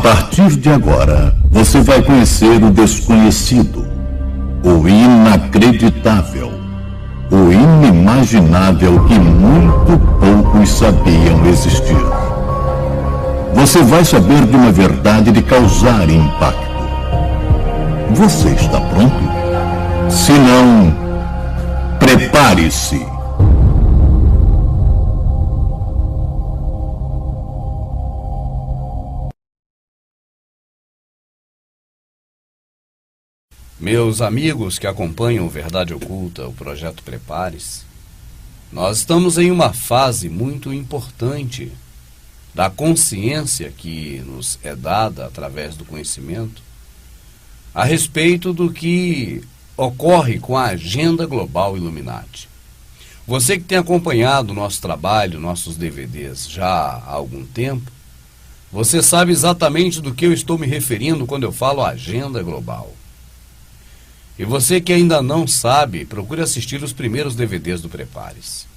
partir de agora, você vai conhecer o desconhecido, o inacreditável, o inimaginável que muito poucos sabiam existir. Você vai saber de uma verdade de causar impacto. Você está pronto? Se não, prepare-se. Meus amigos que acompanham o Verdade Oculta, o projeto Prepare-se, nós estamos em uma fase muito importante da consciência que nos é dada através do conhecimento a respeito do que ocorre com a agenda global Illuminati. Você que tem acompanhado o nosso trabalho, nossos DVDs já há algum tempo, você sabe exatamente do que eu estou me referindo quando eu falo agenda global. E você que ainda não sabe, procure assistir os primeiros DVDs do Prepare-se.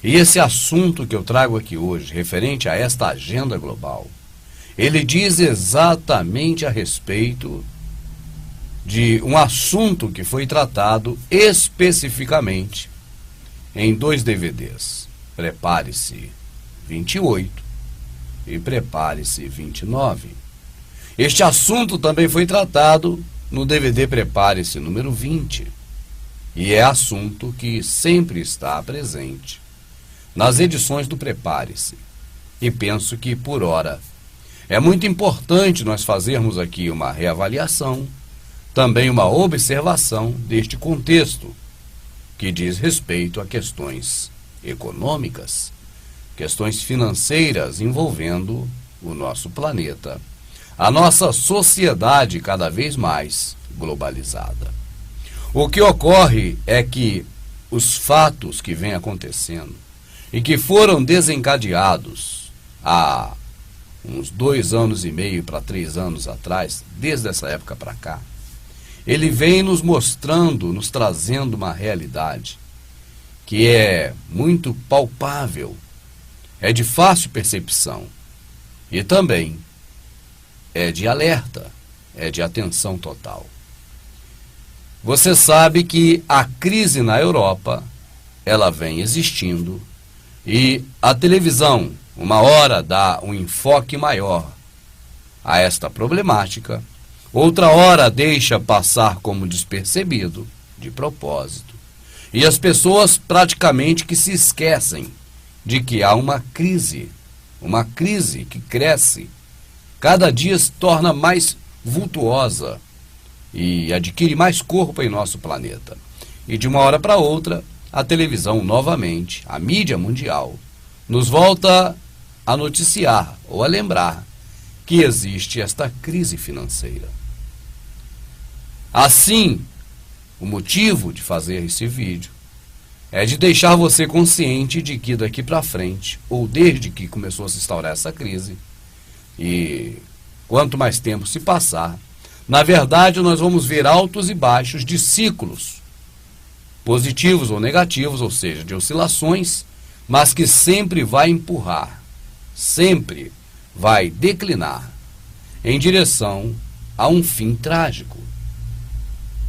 E esse assunto que eu trago aqui hoje, referente a esta agenda global, ele diz exatamente a respeito de um assunto que foi tratado especificamente em 2 DVDs, Prepare-se 28 e Prepare-se 29. Este assunto também foi tratado no DVD Prepare-se número 20, e é assunto que sempre está presente nas edições do Prepare-se. E penso que, por hora, é muito importante nós fazermos aqui uma reavaliação, também uma observação deste contexto, que diz respeito a questões econômicas, questões financeiras envolvendo o nosso planeta, a nossa sociedade cada vez mais globalizada. O que ocorre é que os fatos que vêm acontecendo e que foram desencadeados há uns 2 anos e meio para 3 anos atrás, desde essa época para cá, ele vem nos mostrando, nos trazendo uma realidade que é muito palpável, é de fácil percepção e também é de alerta, é de atenção total. Você sabe que a crise na Europa, ela vem existindo e a televisão, uma hora dá um enfoque maior a esta problemática, outra hora deixa passar como despercebido, de propósito. E as pessoas praticamente que se esquecem de que há uma crise que cresce, cada dia se torna mais vultuosa e adquire mais corpo em nosso planeta. E de uma hora para outra, a televisão novamente, a mídia mundial, nos volta a noticiar ou a lembrar que existe esta crise financeira. Assim, o motivo de fazer esse vídeo é de deixar você consciente de que daqui para frente, ou desde que começou a se instaurar essa crise, e quanto mais tempo se passar, na verdade nós vamos ver altos e baixos de ciclos, positivos ou negativos, ou seja, de oscilações, mas que sempre vai empurrar, sempre vai declinar em direção a um fim trágico,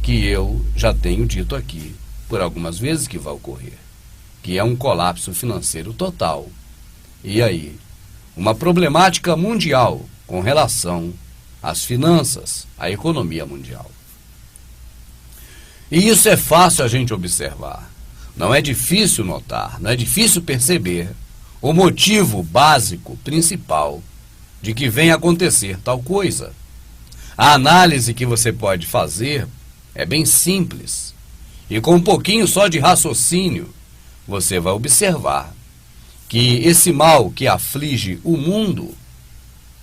que eu já tenho dito aqui por algumas vezes que vai ocorrer, que é um colapso financeiro total. E aí, uma problemática mundial com relação às finanças, à economia mundial. E isso é fácil a gente observar. Não é difícil notar, não é difícil perceber o motivo básico, principal, de que vem acontecer tal coisa. A análise que você pode fazer é bem simples. E com um pouquinho só de raciocínio, você vai observar que esse mal que aflige o mundo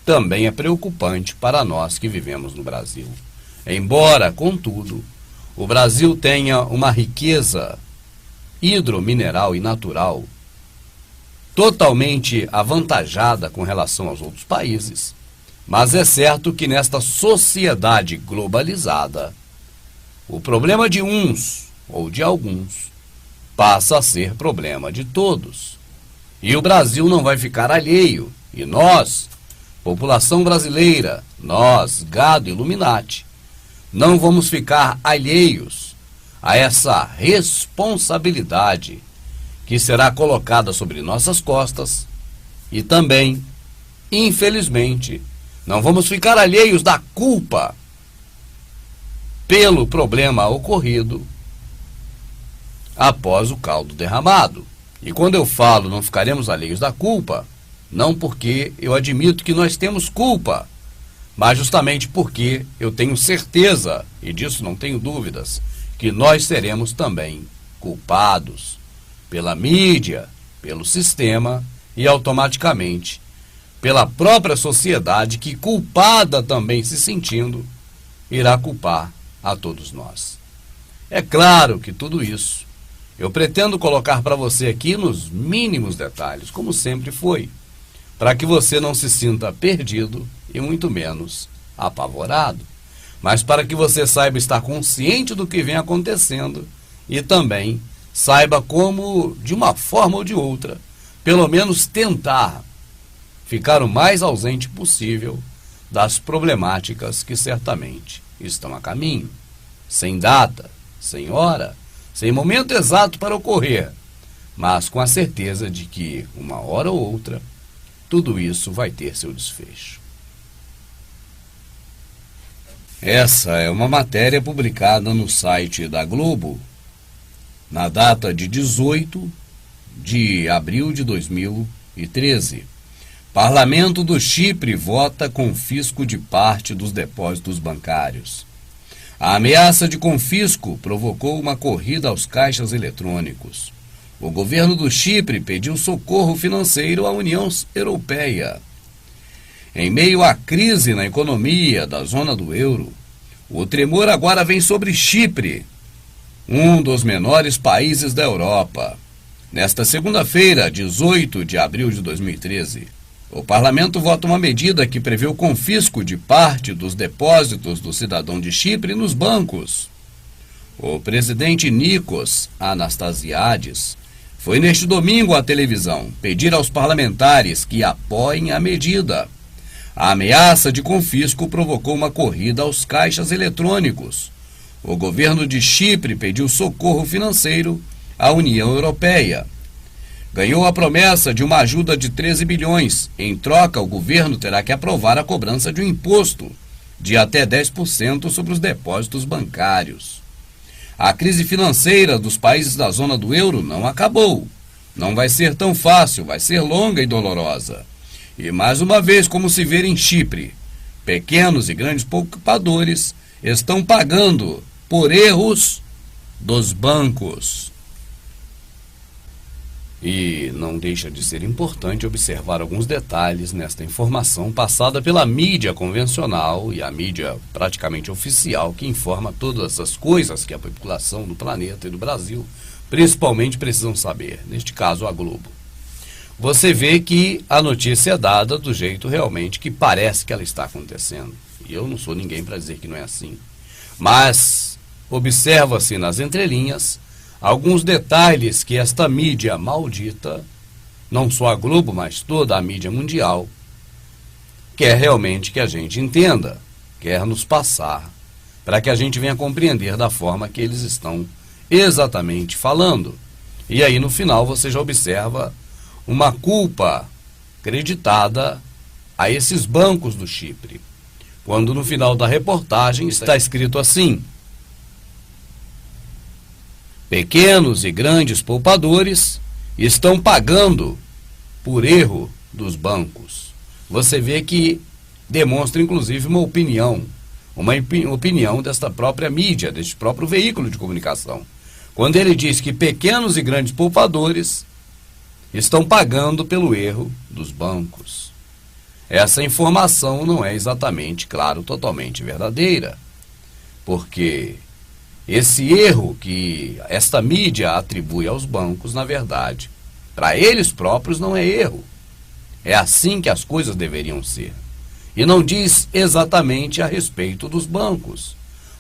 também é preocupante para nós que vivemos no Brasil. Embora, contudo, o Brasil tenha uma riqueza hidromineral e natural totalmente avantajada com relação aos outros países, mas é certo que nesta sociedade globalizada, o problema de uns ou de alguns passa a ser problema de todos. E o Brasil não vai ficar alheio, e nós população brasileira, nós, gado Illuminati, não vamos ficar alheios a essa responsabilidade que será colocada sobre nossas costas e também, infelizmente, não vamos ficar alheios da culpa pelo problema ocorrido após o caldo derramado. E quando eu falo não ficaremos alheios da culpa, não porque eu admito que nós temos culpa, mas justamente porque eu tenho certeza, e disso não tenho dúvidas, que nós seremos também culpados pela mídia, pelo sistema e automaticamente pela própria sociedade que, culpada também se sentindo, irá culpar a todos nós. É claro que tudo isso eu pretendo colocar para você aqui nos mínimos detalhes, como sempre foi, para que você não se sinta perdido e muito menos apavorado, mas para que você saiba estar consciente do que vem acontecendo e também saiba como, de uma forma ou de outra, pelo menos tentar ficar o mais ausente possível das problemáticas que certamente estão a caminho, sem data, sem hora, sem momento exato para ocorrer, mas com a certeza de que, uma hora ou outra, tudo isso vai ter seu desfecho. Essa é uma matéria publicada no site da Globo, na data de 18 de abril de 2013. Parlamento do Chipre vota confisco de parte dos depósitos bancários. A ameaça de confisco provocou uma corrida aos caixas eletrônicos. O governo do Chipre pediu socorro financeiro à União Europeia. Em meio à crise na economia da zona do euro, o tremor agora vem sobre Chipre, um dos menores países da Europa. Nesta segunda-feira, 18 de abril de 2013, o parlamento vota uma medida que prevê o confisco de parte dos depósitos do cidadão de Chipre nos bancos. O presidente Nikos Anastasiades foi neste domingo à televisão pedir aos parlamentares que apoiem a medida. A ameaça de confisco provocou uma corrida aos caixas eletrônicos. O governo de Chipre pediu socorro financeiro à União Europeia. Ganhou a promessa de uma ajuda de 13 bilhões. Em troca, o governo terá que aprovar a cobrança de um imposto de até 10% sobre os depósitos bancários. A crise financeira dos países da zona do euro não acabou. Não vai ser tão fácil, vai ser longa e dolorosa. E mais uma vez, como se vê em Chipre, pequenos e grandes poupadores estão pagando por erros dos bancos. E não deixa de ser importante observar alguns detalhes nesta informação passada pela mídia convencional e a mídia praticamente oficial que informa todas as coisas que a população do planeta e do Brasil principalmente precisam saber, neste caso a Globo. Você vê que a notícia é dada do jeito realmente que parece que ela está acontecendo. E eu não sou ninguém para dizer que não é assim. Mas observa-se nas entrelinhas alguns detalhes que esta mídia maldita, não só a Globo, mas toda a mídia mundial, quer realmente que a gente entenda, quer nos passar, para que a gente venha compreender da forma que eles estão exatamente falando. E aí no final você já observa uma culpa creditada a esses bancos do Chipre, quando no final da reportagem está escrito assim: pequenos e grandes poupadores estão pagando por erro dos bancos. Você vê que demonstra inclusive uma opinião desta própria mídia, deste próprio veículo de comunicação, quando ele diz que pequenos e grandes poupadores estão pagando pelo erro dos bancos. Essa informação não é exatamente, claro, totalmente verdadeira, porque esse erro que esta mídia atribui aos bancos, na verdade, para eles próprios não é erro. É assim que as coisas deveriam ser. E não diz exatamente a respeito dos bancos,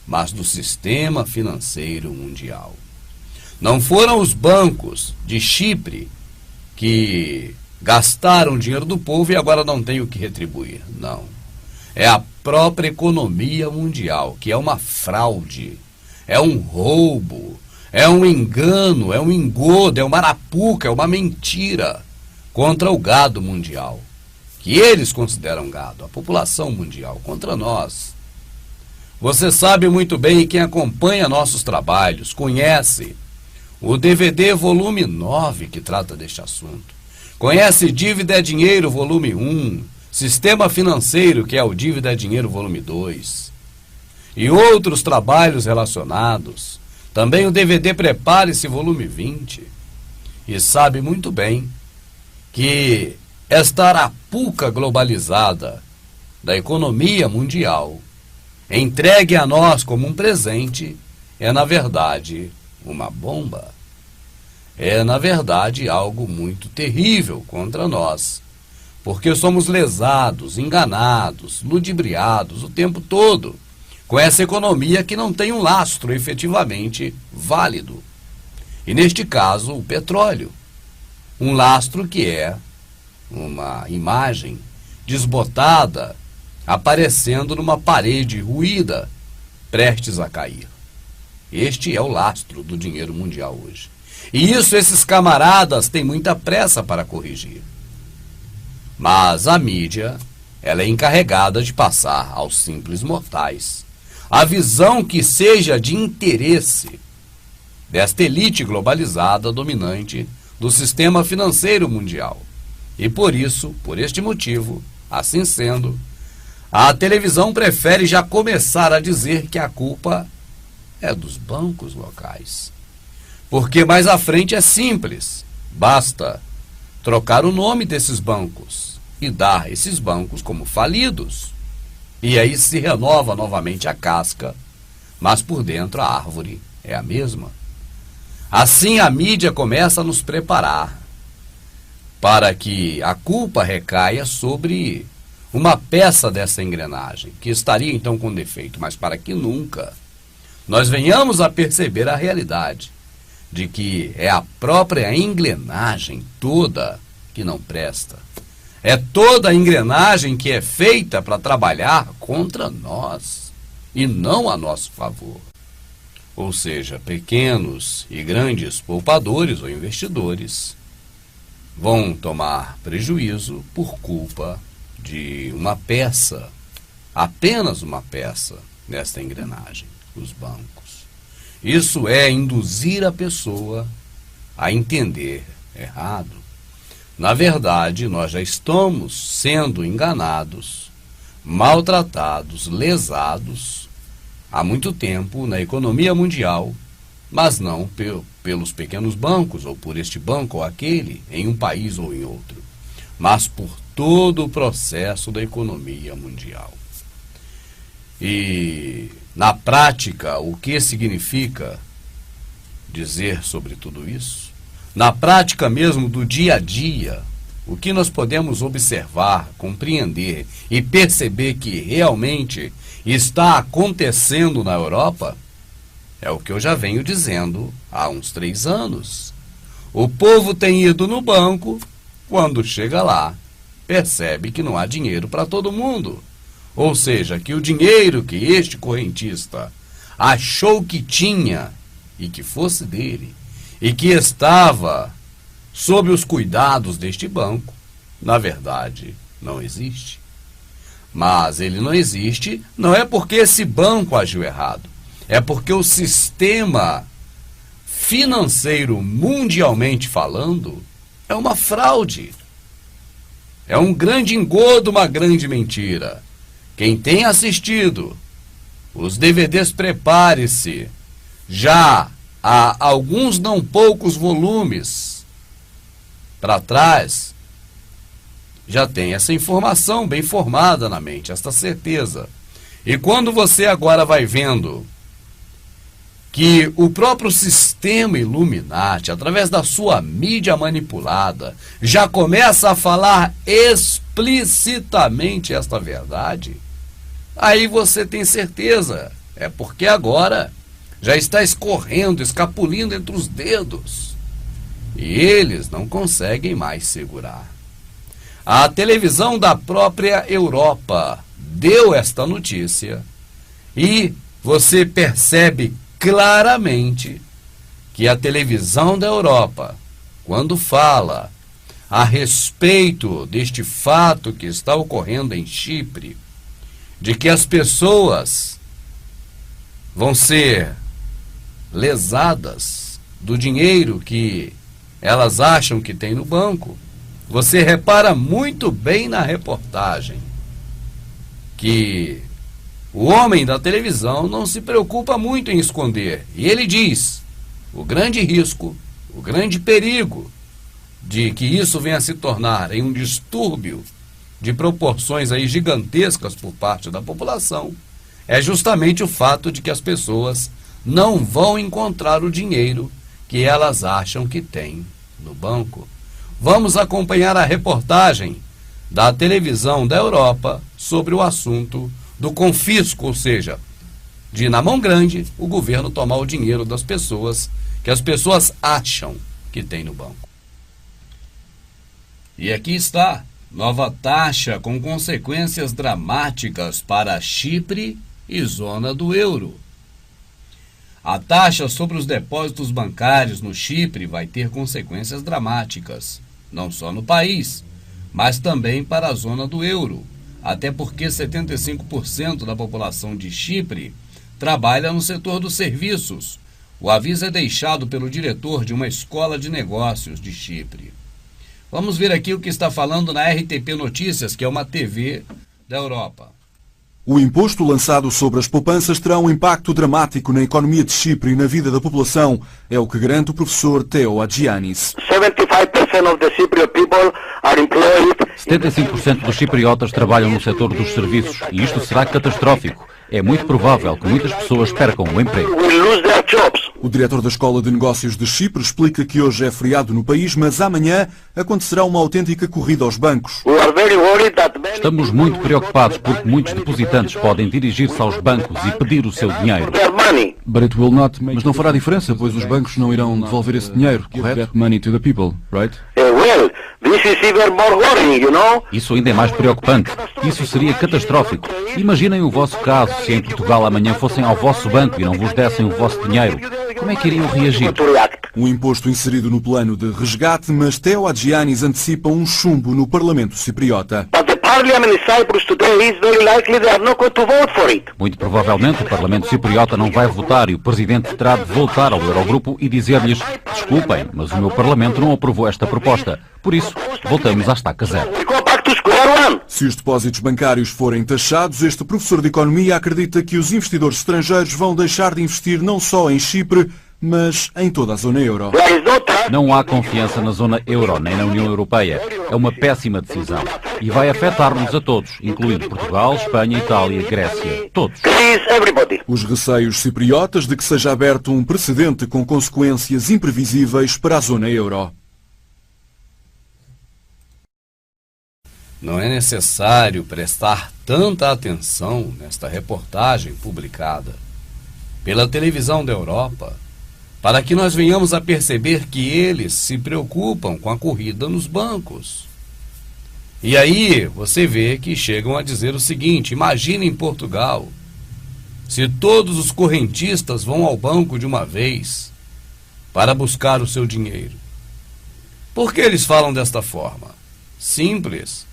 mas do sistema financeiro mundial. Não foram os bancos de Chipre que gastaram dinheiro do povo e agora não tem o que retribuir. Não. É a própria economia mundial, que é uma fraude, é um roubo, é um engano, é um engodo, é uma arapuca, é uma mentira contra o gado mundial, que eles consideram gado, a população mundial, contra nós. Você sabe muito bem, e quem acompanha nossos trabalhos conhece o DVD volume 9 que trata deste assunto. Conhece Dívida é Dinheiro volume 1, Sistema Financeiro, que é o Dívida é Dinheiro volume 2, e outros trabalhos relacionados. Também o DVD Prepare-se volume 20. E sabe muito bem que esta arapuca globalizada da economia mundial, entregue a nós como um presente, é na verdade uma bomba. É na verdade algo muito terrível contra nós, porque somos lesados, enganados, ludibriados o tempo todo com essa economia que não tem um lastro efetivamente válido. E neste caso, o petróleo. Um lastro que é uma imagem desbotada, aparecendo numa parede ruída, prestes a cair. Este é o lastro do dinheiro mundial hoje. E isso esses camaradas têm muita pressa para corrigir. Mas a mídia, ela é encarregada de passar aos simples mortais a visão que seja de interesse desta elite globalizada dominante do sistema financeiro mundial. E por isso, por este motivo, assim sendo, a televisão prefere já começar a dizer que a culpa é dos bancos locais. Porque mais à frente é simples, basta trocar o nome desses bancos e dar esses bancos como falidos. E aí se renova novamente a casca, mas por dentro a árvore é a mesma. Assim a mídia começa a nos preparar para que a culpa recaia sobre uma peça dessa engrenagem, que estaria então com defeito, mas para que nunca nós venhamos a perceber a realidade de que é a própria engrenagem toda que não presta. É toda a engrenagem que é feita para trabalhar contra nós e não a nosso favor. Ou seja, pequenos e grandes poupadores ou investidores vão tomar prejuízo por culpa de uma peça, apenas uma peça nesta engrenagem, os bancos. Isso é induzir a pessoa a entender errado. Na verdade, nós já estamos sendo enganados, maltratados, lesados há muito tempo na economia mundial, mas não pelos pequenos bancos, ou por este banco ou aquele, em um país ou em outro, mas por todo o processo da economia mundial. E, na prática, o que significa dizer sobre tudo isso? Na prática mesmo do dia a dia, o que nós podemos observar, compreender e perceber que realmente está acontecendo na Europa é o que eu já venho dizendo há uns 3 anos. O povo tem ido no banco, quando chega lá, percebe que não há dinheiro para todo mundo. Ou seja, que o dinheiro que este correntista achou que tinha e que fosse dele, e que estava sob os cuidados deste banco, na verdade, não existe. Mas ele não existe, não é porque esse banco agiu errado, é porque o sistema financeiro, mundialmente falando, é uma fraude. É um grande engodo, uma grande mentira. Quem tem assistido os DVDs Prepare-se, já há alguns não poucos volumes para trás, já tem essa informação bem formada na mente, esta certeza. E quando você agora vai vendo que o próprio sistema Illuminati, através da sua mídia manipulada, já começa a falar explicitamente esta verdade, aí você tem certeza, é porque agora já está escorrendo, escapulindo entre os dedos, e eles não conseguem mais segurar. A televisão da própria Europa deu esta notícia e você percebe claramente que a televisão da Europa, quando fala a respeito deste fato que está ocorrendo em Chipre, de que as pessoas vão ser lesadas do dinheiro que elas acham que tem no banco, você repara muito bem na reportagem que o homem da televisão não se preocupa muito em esconder. E ele diz: o grande risco, o grande perigo de que isso venha a se tornar em um distúrbio de proporções aí gigantescas por parte da população é justamente o fato de que as pessoas não vão encontrar o dinheiro que elas acham que têm no banco. Vamos acompanhar a reportagem da televisão da Europa sobre o assunto do confisco, ou seja, de na mão grande o governo tomar o dinheiro das pessoas que as pessoas acham que tem no banco. E aqui está, nova taxa com consequências dramáticas para Chipre e zona do euro. A taxa sobre os depósitos bancários no Chipre vai ter consequências dramáticas, não só no país, mas também para a zona do euro, até porque 75% da população de Chipre trabalha no setor dos serviços. O aviso é deixado pelo diretor de uma escola de negócios de Chipre. Vamos ver aqui o que está falando na RTP Notícias, que é uma TV da Europa. O imposto lançado sobre as poupanças terá um impacto dramático na economia de Chipre e na vida da população, é o que garante o professor Theo Agianis. 75% dos cipriotas trabalham no setor dos serviços e isto será catastrófico. É muito provável que muitas pessoas percam o emprego. O diretor da Escola de Negócios de Chipre explica que hoje é feriado no país, mas amanhã acontecerá uma autêntica corrida aos bancos. Estamos muito preocupados porque muitos depositantes podem dirigir-se aos bancos e pedir o seu dinheiro. Mas não fará diferença, pois os bancos não irão devolver esse dinheiro, correto? Isso ainda é mais preocupante. Isso seria catastrófico. Imaginem o vosso caso se em Portugal amanhã fossem ao vosso banco e não vos dessem o vosso dinheiro. Como é que iriam reagir? Um imposto inserido no plano de resgate, mas Theo Agianis antecipa um chumbo no Parlamento cipriota. Muito provavelmente o Parlamento cipriota não vai votar e o Presidente terá de voltar ao Eurogrupo e dizer-lhes: desculpem, mas o meu Parlamento não aprovou esta proposta. Por isso, voltamos à estaca zero. Se os depósitos bancários forem taxados, este professor de Economia acredita que os investidores estrangeiros vão deixar de investir não só em Chipre, mas em toda a zona euro. Não há confiança na zona euro nem na União Europeia. É uma péssima decisão e vai afetar-nos a todos, incluindo Portugal, Espanha, Itália, Grécia, todos. Os receios cipriotas de que seja aberto um precedente com consequências imprevisíveis para a zona euro. Não é necessário prestar tanta atenção nesta reportagem publicada pela televisão da Europa para que nós venhamos a perceber que eles se preocupam com a corrida nos bancos. E aí você vê que chegam a dizer o seguinte: imagine em Portugal, se todos os correntistas vão ao banco de uma vez para buscar o seu dinheiro. Por que eles falam desta forma? Simples.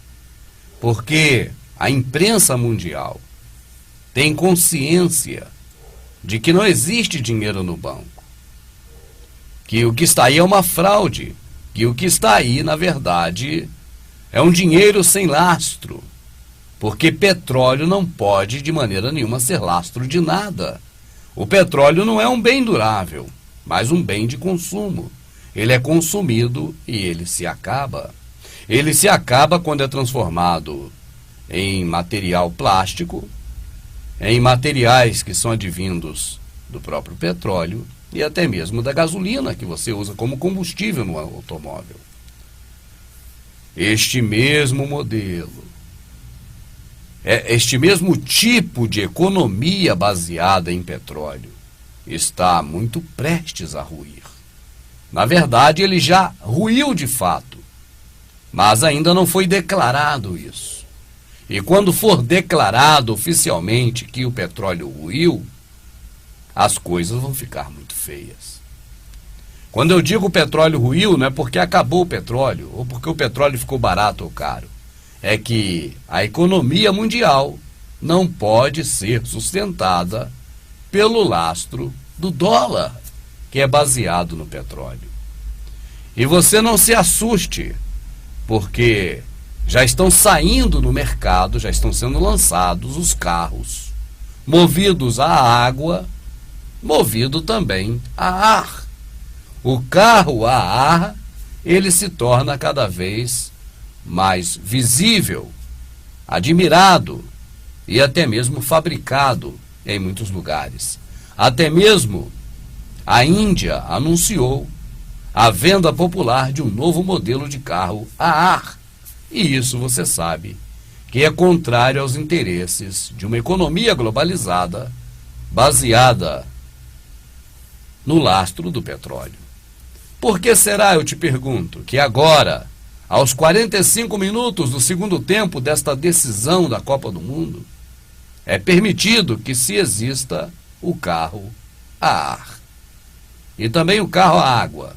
Porque a imprensa mundial tem consciência de que não existe dinheiro no banco, que o que está aí é uma fraude, que o que está aí, na verdade, é um dinheiro sem lastro, porque petróleo não pode de maneira nenhuma ser lastro de nada. O petróleo não é um bem durável, mas um bem de consumo. Ele é consumido e ele se acaba. Ele se acaba quando é transformado em material plástico, em materiais que são advindos do próprio petróleo e até mesmo da gasolina que você usa como combustível no automóvel. Este mesmo modelo, este mesmo tipo de economia baseada em petróleo está muito prestes a ruir. Na verdade, ele já ruiu de fato. Mas ainda não foi declarado isso. E quando for declarado oficialmente que o petróleo ruiu, as coisas vão ficar muito feias. Quando eu digo o petróleo ruiu, não é porque acabou o petróleo, ou porque o petróleo ficou barato ou caro. É que a economia mundial não pode ser sustentada pelo lastro do dólar, que é baseado no petróleo. E você não se assuste, porque já estão saindo no mercado, já estão sendo lançados os carros movidos a água, movido também a ar. O carro a ar, ele se torna cada vez mais visível, admirado e até mesmo fabricado em muitos lugares. Até mesmo a Índia anunciou a venda popular de um novo modelo de carro a ar. E isso você sabe que é contrário aos interesses de uma economia globalizada baseada no lastro do petróleo. Por que será, eu te pergunto, que agora, aos 45 minutos do segundo tempo desta decisão da Copa do Mundo, é permitido que se exista o carro a ar e também o carro a água,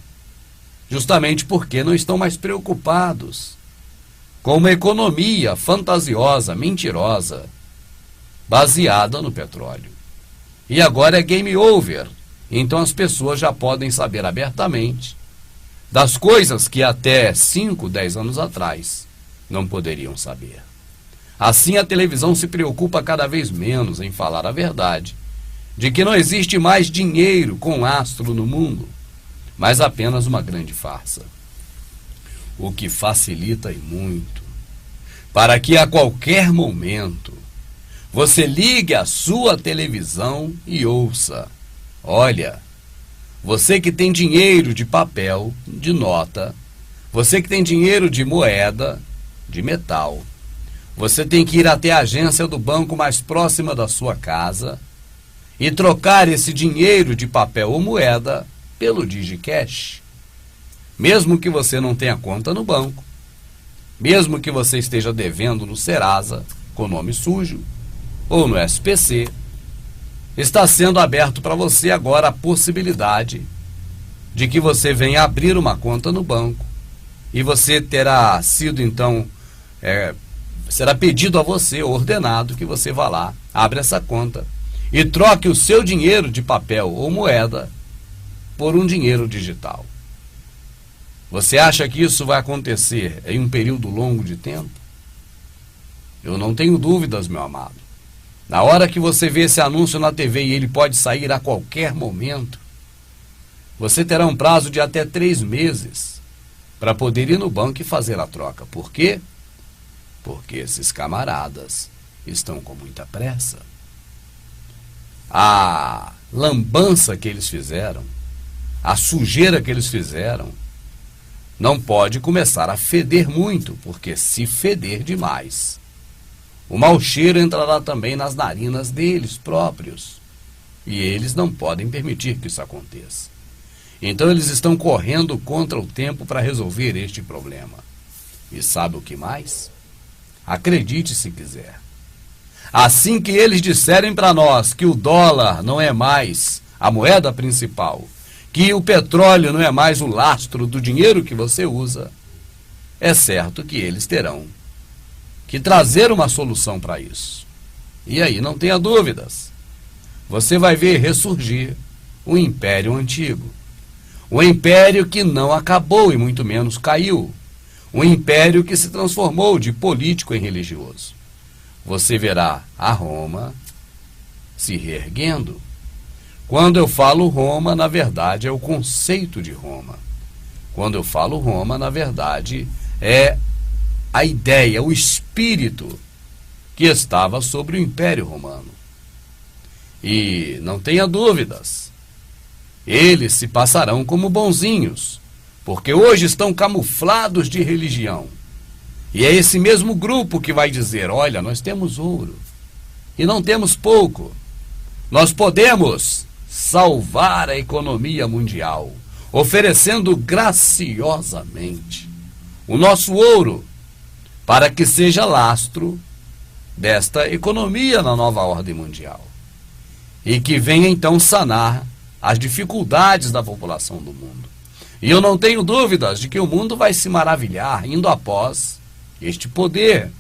justamente porque não estão mais preocupados com uma economia fantasiosa, mentirosa, baseada no petróleo. E agora é game over. Então as pessoas já podem saber abertamente das coisas que até 5, 10 anos atrás não poderiam saber. Assim a televisão se preocupa cada vez menos em falar a verdade, de que não existe mais dinheiro com lastro no mundo, mas apenas uma grande farsa. O que facilita e muito para que a qualquer momento você ligue a sua televisão e ouça: olha, você que tem dinheiro de papel, de nota, você que tem dinheiro de moeda, de metal, você tem que ir até a agência do banco mais próxima da sua casa e trocar esse dinheiro de papel ou moeda pelo DigiCash. Mesmo que você não tenha conta no banco, mesmo que você esteja devendo no Serasa, com nome sujo, ou no SPC, está sendo aberto para você agora a possibilidade de que você venha abrir uma conta no banco e você terá sido então, será pedido a você, ordenado, que você vá lá, abra essa conta e troque o seu dinheiro de papel ou moeda por um dinheiro digital. Você acha que isso vai acontecer em um período longo de tempo? Eu não tenho dúvidas, meu amado. Na hora que você vê esse anúncio na TV e ele pode sair a qualquer momento, você terá um prazo de até 3 meses para poder ir no banco e fazer a troca. Por quê? Porque esses camaradas estão com muita pressa. A lambança que eles fizeram, a sujeira que eles fizeram, não pode começar a feder muito, porque se feder demais, o mau cheiro entrará também nas narinas deles próprios. E eles não podem permitir que isso aconteça. Então eles estão correndo contra o tempo para resolver este problema. E sabe o que mais? Acredite se quiser. Assim que eles disserem para nós que o dólar não é mais a moeda principal, que o petróleo não é mais o lastro do dinheiro que você usa, é certo que eles terão que trazer uma solução para isso. E aí não tenha dúvidas. Você vai ver ressurgir o Império Antigo. O império que não acabou e muito menos caiu. Um império que se transformou de político em religioso. Você verá a Roma se reerguendo. Quando eu falo Roma, na verdade é o conceito de Roma. Quando eu falo Roma, na verdade é a ideia, o espírito que estava sobre o Império Romano. E não tenha dúvidas, eles se passarão como bonzinhos, porque hoje estão camuflados de religião. E é esse mesmo grupo que vai dizer: olha, nós temos ouro e não temos pouco. Nós podemos salvar a economia mundial, oferecendo graciosamente o nosso ouro, para que seja lastro desta economia na nova ordem mundial e que venha então sanar as dificuldades da população do mundo. E eu não tenho dúvidas de que o mundo vai se maravilhar indo após este poder,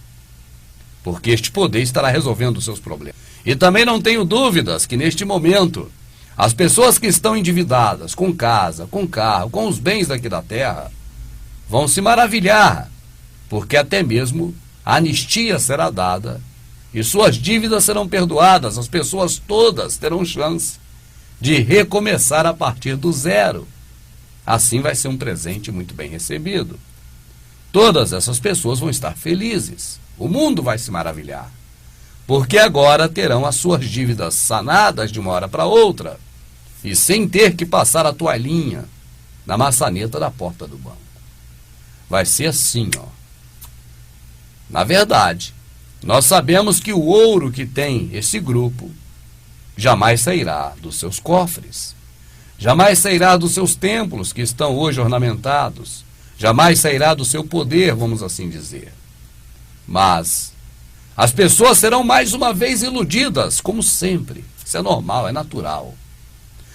porque este poder estará resolvendo os seus problemas. E também não tenho dúvidas que neste momento as pessoas que estão endividadas com casa, com carro, com os bens daqui da terra, vão se maravilhar, porque até mesmo a anistia será dada e suas dívidas serão perdoadas. As pessoas todas terão chance de recomeçar a partir do zero. Assim vai ser um presente muito bem recebido. Todas essas pessoas vão estar felizes. O mundo vai se maravilhar, porque agora terão as suas dívidas sanadas de uma hora para outra e sem ter que passar a toalhinha na maçaneta da porta do banco. Vai ser assim, ó. Na verdade, nós sabemos que o ouro que tem esse grupo jamais sairá dos seus cofres, jamais sairá dos seus templos que estão hoje ornamentados, jamais sairá do seu poder, vamos assim dizer. Mas as pessoas serão mais uma vez iludidas, como sempre. Isso é normal, é natural.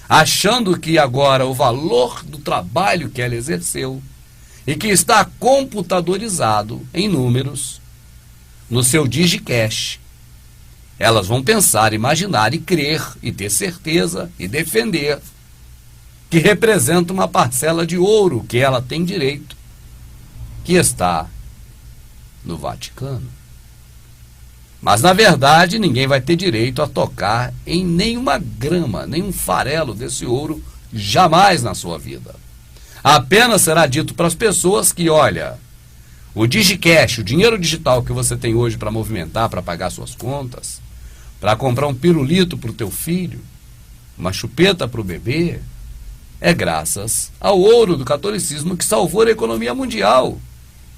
Achando que agora o valor do trabalho que ela exerceu e que está computadorizado em números no seu DigiCash, elas vão pensar, imaginar e crer e ter certeza e defender que representa uma parcela de ouro que ela tem direito, que está no Vaticano. Mas, na verdade, ninguém vai ter direito a tocar em nenhuma grama, nenhum farelo desse ouro, jamais na sua vida. Apenas será dito para as pessoas que, olha, o DigiCash, o dinheiro digital que você tem hoje para movimentar, para pagar suas contas, para comprar um pirulito para o teu filho, uma chupeta para o bebê, é graças ao ouro do catolicismo que salvou a economia mundial.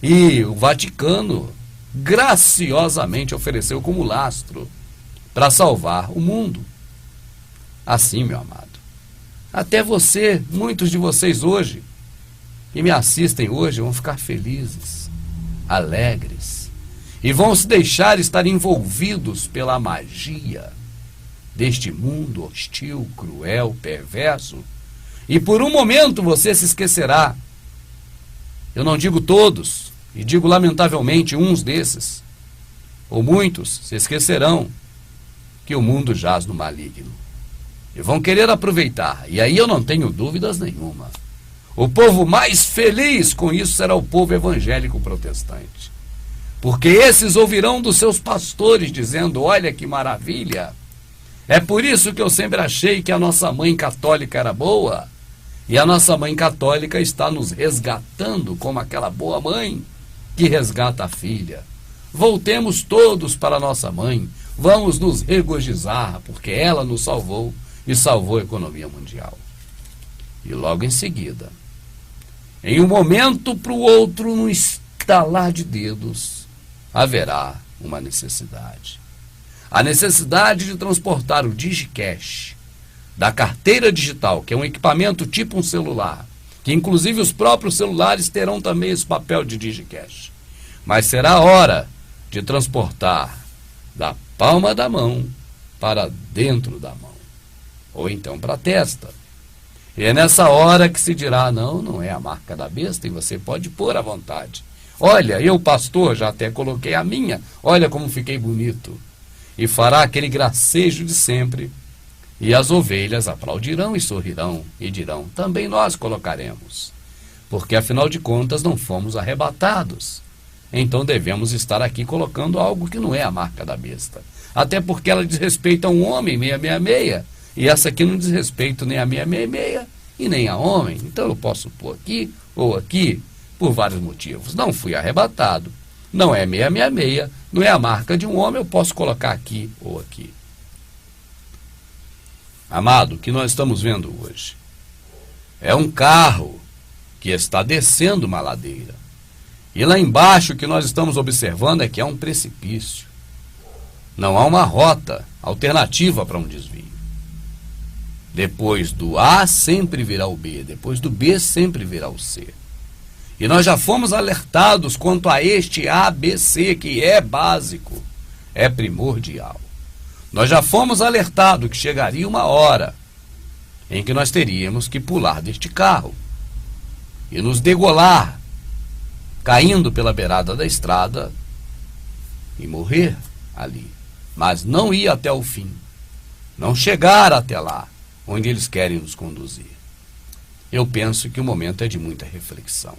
E o Vaticano graciosamente ofereceu como lastro para salvar o mundo. Assim, meu amado, até você, muitos de vocês hoje, que me assistem hoje, vão ficar felizes, alegres, e vão se deixar estar envolvidos pela magia deste mundo hostil, cruel, perverso, e por um momento você se esquecerá. Eu não digo todos, e digo lamentavelmente uns desses, ou muitos se esquecerão que o mundo jaz no maligno e vão querer aproveitar. E aí eu não tenho dúvidas nenhuma. O povo mais feliz com isso será o povo evangélico protestante, porque esses ouvirão dos seus pastores dizendo: olha que maravilha, é por isso que eu sempre achei que a nossa mãe católica era boa, e a nossa mãe católica está nos resgatando como aquela boa mãe que resgata a filha. Voltemos todos para nossa mãe, vamos nos regozijar, porque ela nos salvou e salvou a economia mundial. E logo em seguida, em um momento para o outro, no estalar de dedos, haverá uma necessidade. A necessidade de transportar o DigiCash da carteira digital, que é um equipamento tipo um celular, que inclusive os próprios celulares terão também esse papel de DigiCash. Mas será a hora de transportar da palma da mão para dentro da mão, ou então para a testa. E é nessa hora que se dirá: não, não é a marca da besta, e você pode pôr à vontade. Olha, eu, pastor, já até coloquei a minha, olha como fiquei bonito. E fará aquele gracejo de sempre, e as ovelhas aplaudirão e sorrirão, e dirão: também nós colocaremos, porque afinal de contas não fomos arrebatados. Então devemos estar aqui colocando algo que não é a marca da besta, até porque ela diz respeito a um homem 666, e essa aqui não diz respeito nem a 666 e nem a homem. Então eu posso pôr aqui ou aqui, por vários motivos. Não fui arrebatado, não é 666, não é a marca de um homem, eu posso colocar aqui ou aqui. Amado, o que nós estamos vendo hoje é um carro que está descendo uma ladeira. E lá embaixo o que nós estamos observando é que é um precipício. Não há uma rota alternativa para um desvio. Depois do A sempre virá o B, depois do B sempre virá o C. E nós já fomos alertados quanto a este ABC, que é básico, é primordial. Nós já fomos alertados que chegaria uma hora em que nós teríamos que pular deste carro e nos degolar, caindo pela beirada da estrada e morrer ali. Mas não ir até o fim, não chegar até lá, onde eles querem nos conduzir. Eu penso que o momento é de muita reflexão.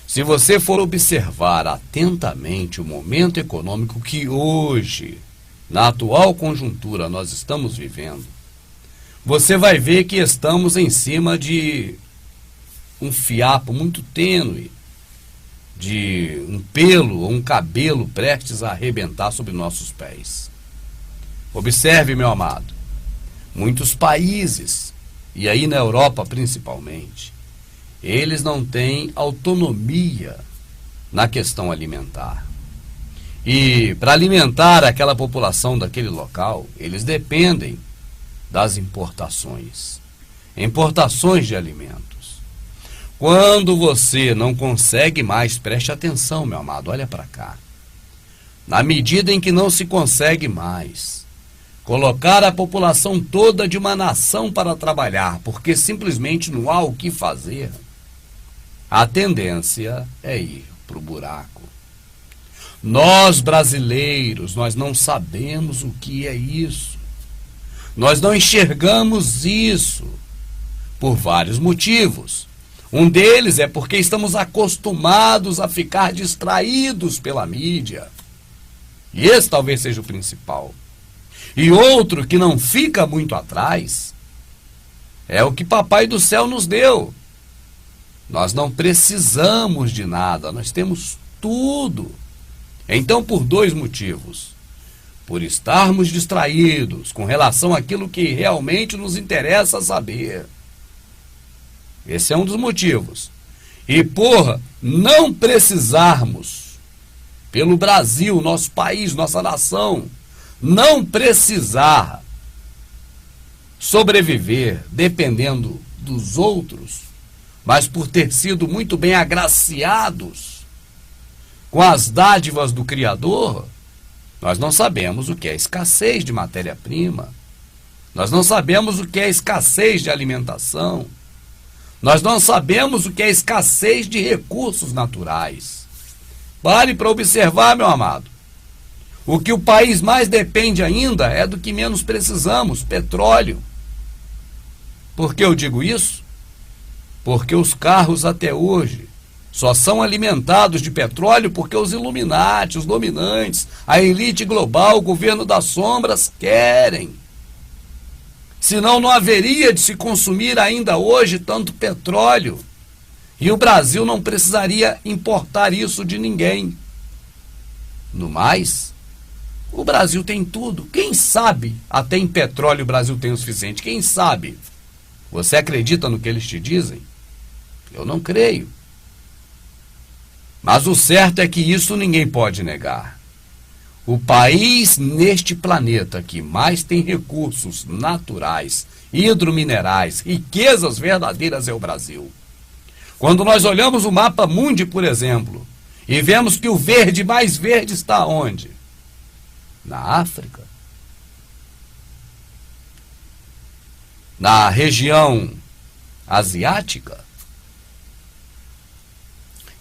Se você for observar atentamente o momento econômico que hoje, na atual conjuntura, nós estamos vivendo, você vai ver que estamos em cima de um fiapo muito tênue, de um pelo ou um cabelo prestes a arrebentar sobre nossos pés. Observe, meu amado, muitos países, e aí na Europa principalmente, eles não têm autonomia na questão alimentar. E para alimentar aquela população daquele local, eles dependem das importações de alimentos. Quando você não consegue mais, preste atenção, meu amado, olha para cá. Na medida em que não se consegue mais colocar a população toda de uma nação para trabalhar, porque simplesmente não há o que fazer, a tendência é ir para o buraco. Nós brasileiros, nós não sabemos o que é isso. Nós não enxergamos isso por vários motivos. Um deles é porque estamos acostumados a ficar distraídos pela mídia. E esse talvez seja o principal. E outro que não fica muito atrás é o que Papai do Céu nos deu. Nós não precisamos de nada, nós temos tudo. Então, por dois motivos. Por estarmos distraídos com relação àquilo que realmente nos interessa saber. Esse é um dos motivos. E por não precisarmos, pelo Brasil, nosso país, nossa nação, não precisar sobreviver dependendo dos outros, mas por ter sido muito bem agraciados com as dádivas do Criador, nós não sabemos o que é escassez de matéria-prima, nós não sabemos o que é escassez de alimentação, nós não sabemos o que é escassez de recursos naturais. Pare para observar, meu amado. O que o país mais depende ainda é do que menos precisamos, petróleo. Por que eu digo isso? Porque os carros até hoje só são alimentados de petróleo porque os Illuminati, os dominantes, a elite global, o governo das sombras querem. Senão não haveria de se consumir ainda hoje tanto petróleo. E o Brasil não precisaria importar isso de ninguém. No mais, o Brasil tem tudo. Quem sabe até em petróleo o Brasil tem o suficiente? Quem sabe? Você acredita no que eles te dizem? Eu não creio. Mas o certo é que isso ninguém pode negar. O país neste planeta que mais tem recursos naturais, hidrominerais, riquezas verdadeiras é o Brasil. Quando nós olhamos o mapa mundi, por exemplo, e vemos que o verde mais verde está onde? Na África. Na região asiática.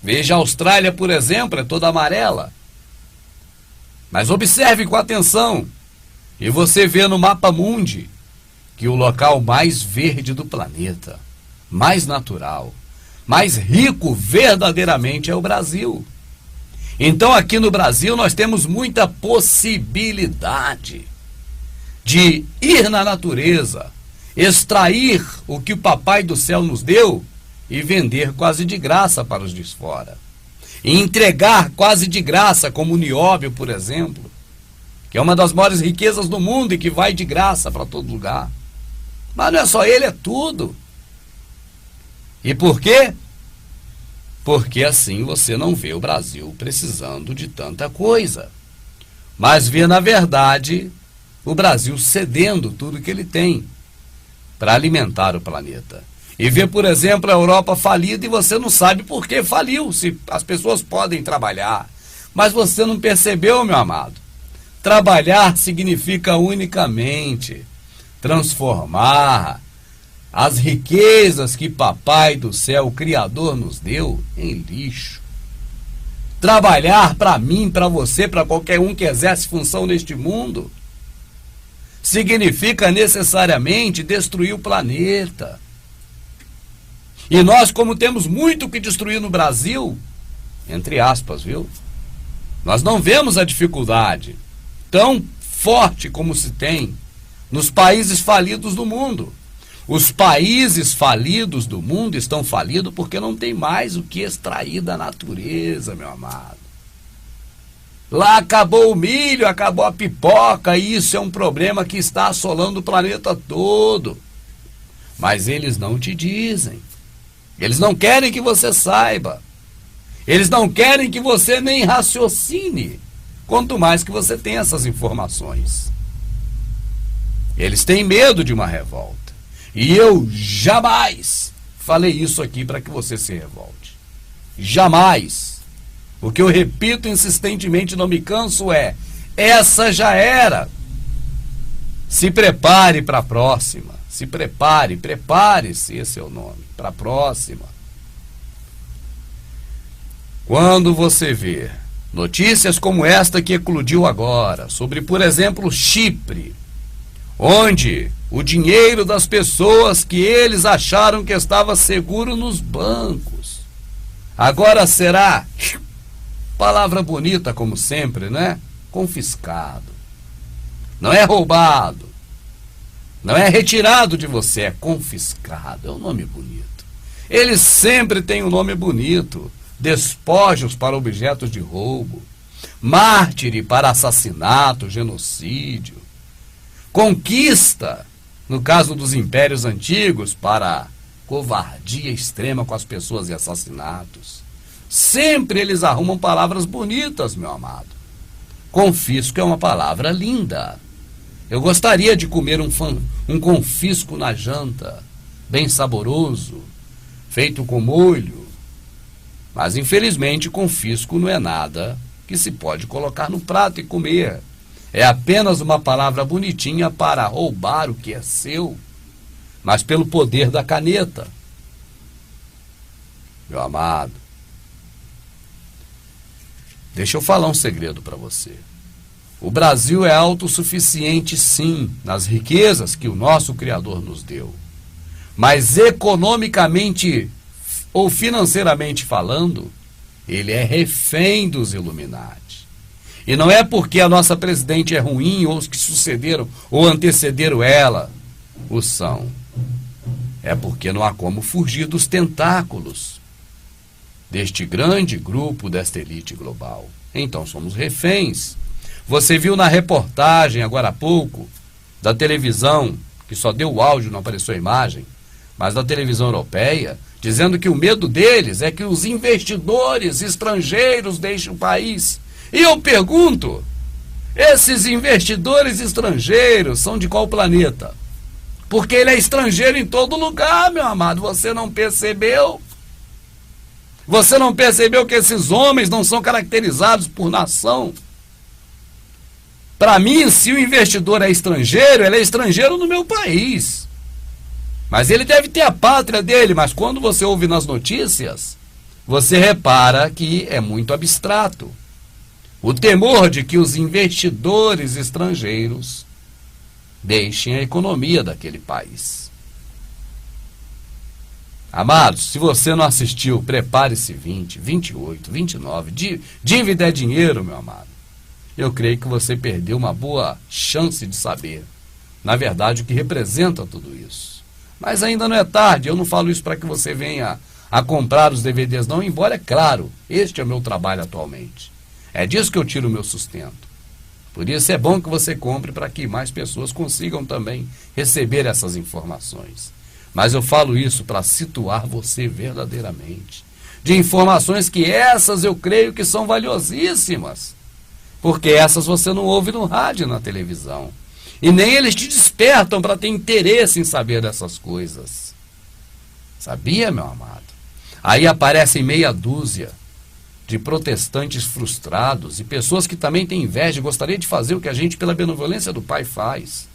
Veja a Austrália, por exemplo, é toda amarela. Mas observe com atenção, e você vê no mapa mundi que o local mais verde do planeta, mais natural, mais rico verdadeiramente é o Brasil. Então aqui no Brasil nós temos muita possibilidade de ir na natureza, extrair o que o Papai do Céu nos deu e vender quase de graça para os de fora. E entregar quase de graça, como o nióbio, por exemplo, que é uma das maiores riquezas do mundo e que vai de graça para todo lugar. Mas não é só ele, é tudo. E por quê? Porque assim você não vê o Brasil precisando de tanta coisa, mas vê, na verdade, o Brasil cedendo tudo que ele tem para alimentar o planeta. e vê, por exemplo, a Europa falida e você não sabe por que faliu, se as pessoas podem trabalhar. Mas você não percebeu, meu amado. Trabalhar significa unicamente transformar as riquezas que Papai do Céu, o Criador, nos deu em lixo. Trabalhar para mim, para você, para qualquer um que exerce função neste mundo, significa necessariamente destruir o planeta. E nós, como temos muito que destruir no Brasil, entre aspas, viu? Nós não vemos a dificuldade tão forte como se tem nos países falidos do mundo. Os países falidos do mundo estão falidos porque não tem mais o que extrair da natureza, meu amado. Lá acabou o milho, acabou a pipoca, e isso é um problema que está assolando o planeta todo. Mas eles não te dizem. Eles não querem que você saiba. Eles não querem que você nem raciocine, quanto mais que você tenha essas informações. Eles têm medo de uma revolta. E eu jamais falei isso aqui para que você se revolte. Jamais. O que eu repito insistentemente, não me canso, é: essa já era. Se prepare para a próxima. Se prepare, prepare-se, esse é o nome, para a próxima. Quando você vê notícias como esta que eclodiu agora, sobre, por exemplo, Chipre, onde o dinheiro das pessoas que eles acharam que estava seguro nos bancos, agora será, palavra bonita como sempre, né? Confiscado. Não é roubado. Não é retirado de você, é confiscado. É um nome bonito. Eles sempre têm um nome bonito. Despojos para objetos de roubo. Mártire para assassinato, genocídio. Conquista, no caso dos impérios antigos, para covardia extrema com as pessoas e assassinatos. Sempre eles arrumam palavras bonitas, meu amado. Confisco é uma palavra linda. Eu gostaria de comer um confisco na janta, bem saboroso, feito com molho. Mas, infelizmente, confisco não é nada que se pode colocar no prato e comer. É apenas uma palavra bonitinha para roubar o que é seu, mas pelo poder da caneta. Meu amado, deixa eu falar um segredo para você. O Brasil é autossuficiente, sim, nas riquezas que o nosso Criador nos deu. Mas economicamente ou financeiramente falando, ele é refém dos Illuminati. E não é porque a nossa presidente é ruim, ou os que sucederam ou antecederam ela o são. É porque não há como fugir dos tentáculos deste grande grupo, desta elite global. Então somos reféns. Você viu na reportagem, agora há pouco, da televisão, que só deu o áudio, não apareceu a imagem, mas da televisão europeia, dizendo que o medo deles é que os investidores estrangeiros deixem o país. E eu pergunto, esses investidores estrangeiros são de qual planeta? Porque ele é estrangeiro em todo lugar, meu amado, você não percebeu? Você não percebeu que esses homens não são caracterizados por nação? Para mim, se o investidor é estrangeiro, ele é estrangeiro no meu país. Mas ele deve ter a pátria dele, mas quando você ouve nas notícias, você repara que é muito abstrato. O temor de que os investidores estrangeiros deixem a economia daquele país. Amados, se você não assistiu, prepare-se 20, 28, 29. Dívida é dinheiro, meu amado. Eu creio que você perdeu uma boa chance de saber, na verdade, o que representa tudo isso. Mas ainda não é tarde, eu não falo isso para que você venha a comprar os DVDs não, embora, é claro, este é o meu trabalho atualmente. É disso que eu tiro o meu sustento. Por isso é bom que você compre para que mais pessoas consigam também receber essas informações. Mas eu falo isso para situar você verdadeiramente. De informações que essas eu creio que são valiosíssimas. Porque essas você não ouve no rádio, na televisão. E nem eles te despertam para ter interesse em saber dessas coisas. Sabia, meu amado? Aí aparecem meia dúzia de protestantes frustrados e pessoas que também têm inveja e gostariam de fazer o que a gente, pela benevolência do Pai, faz.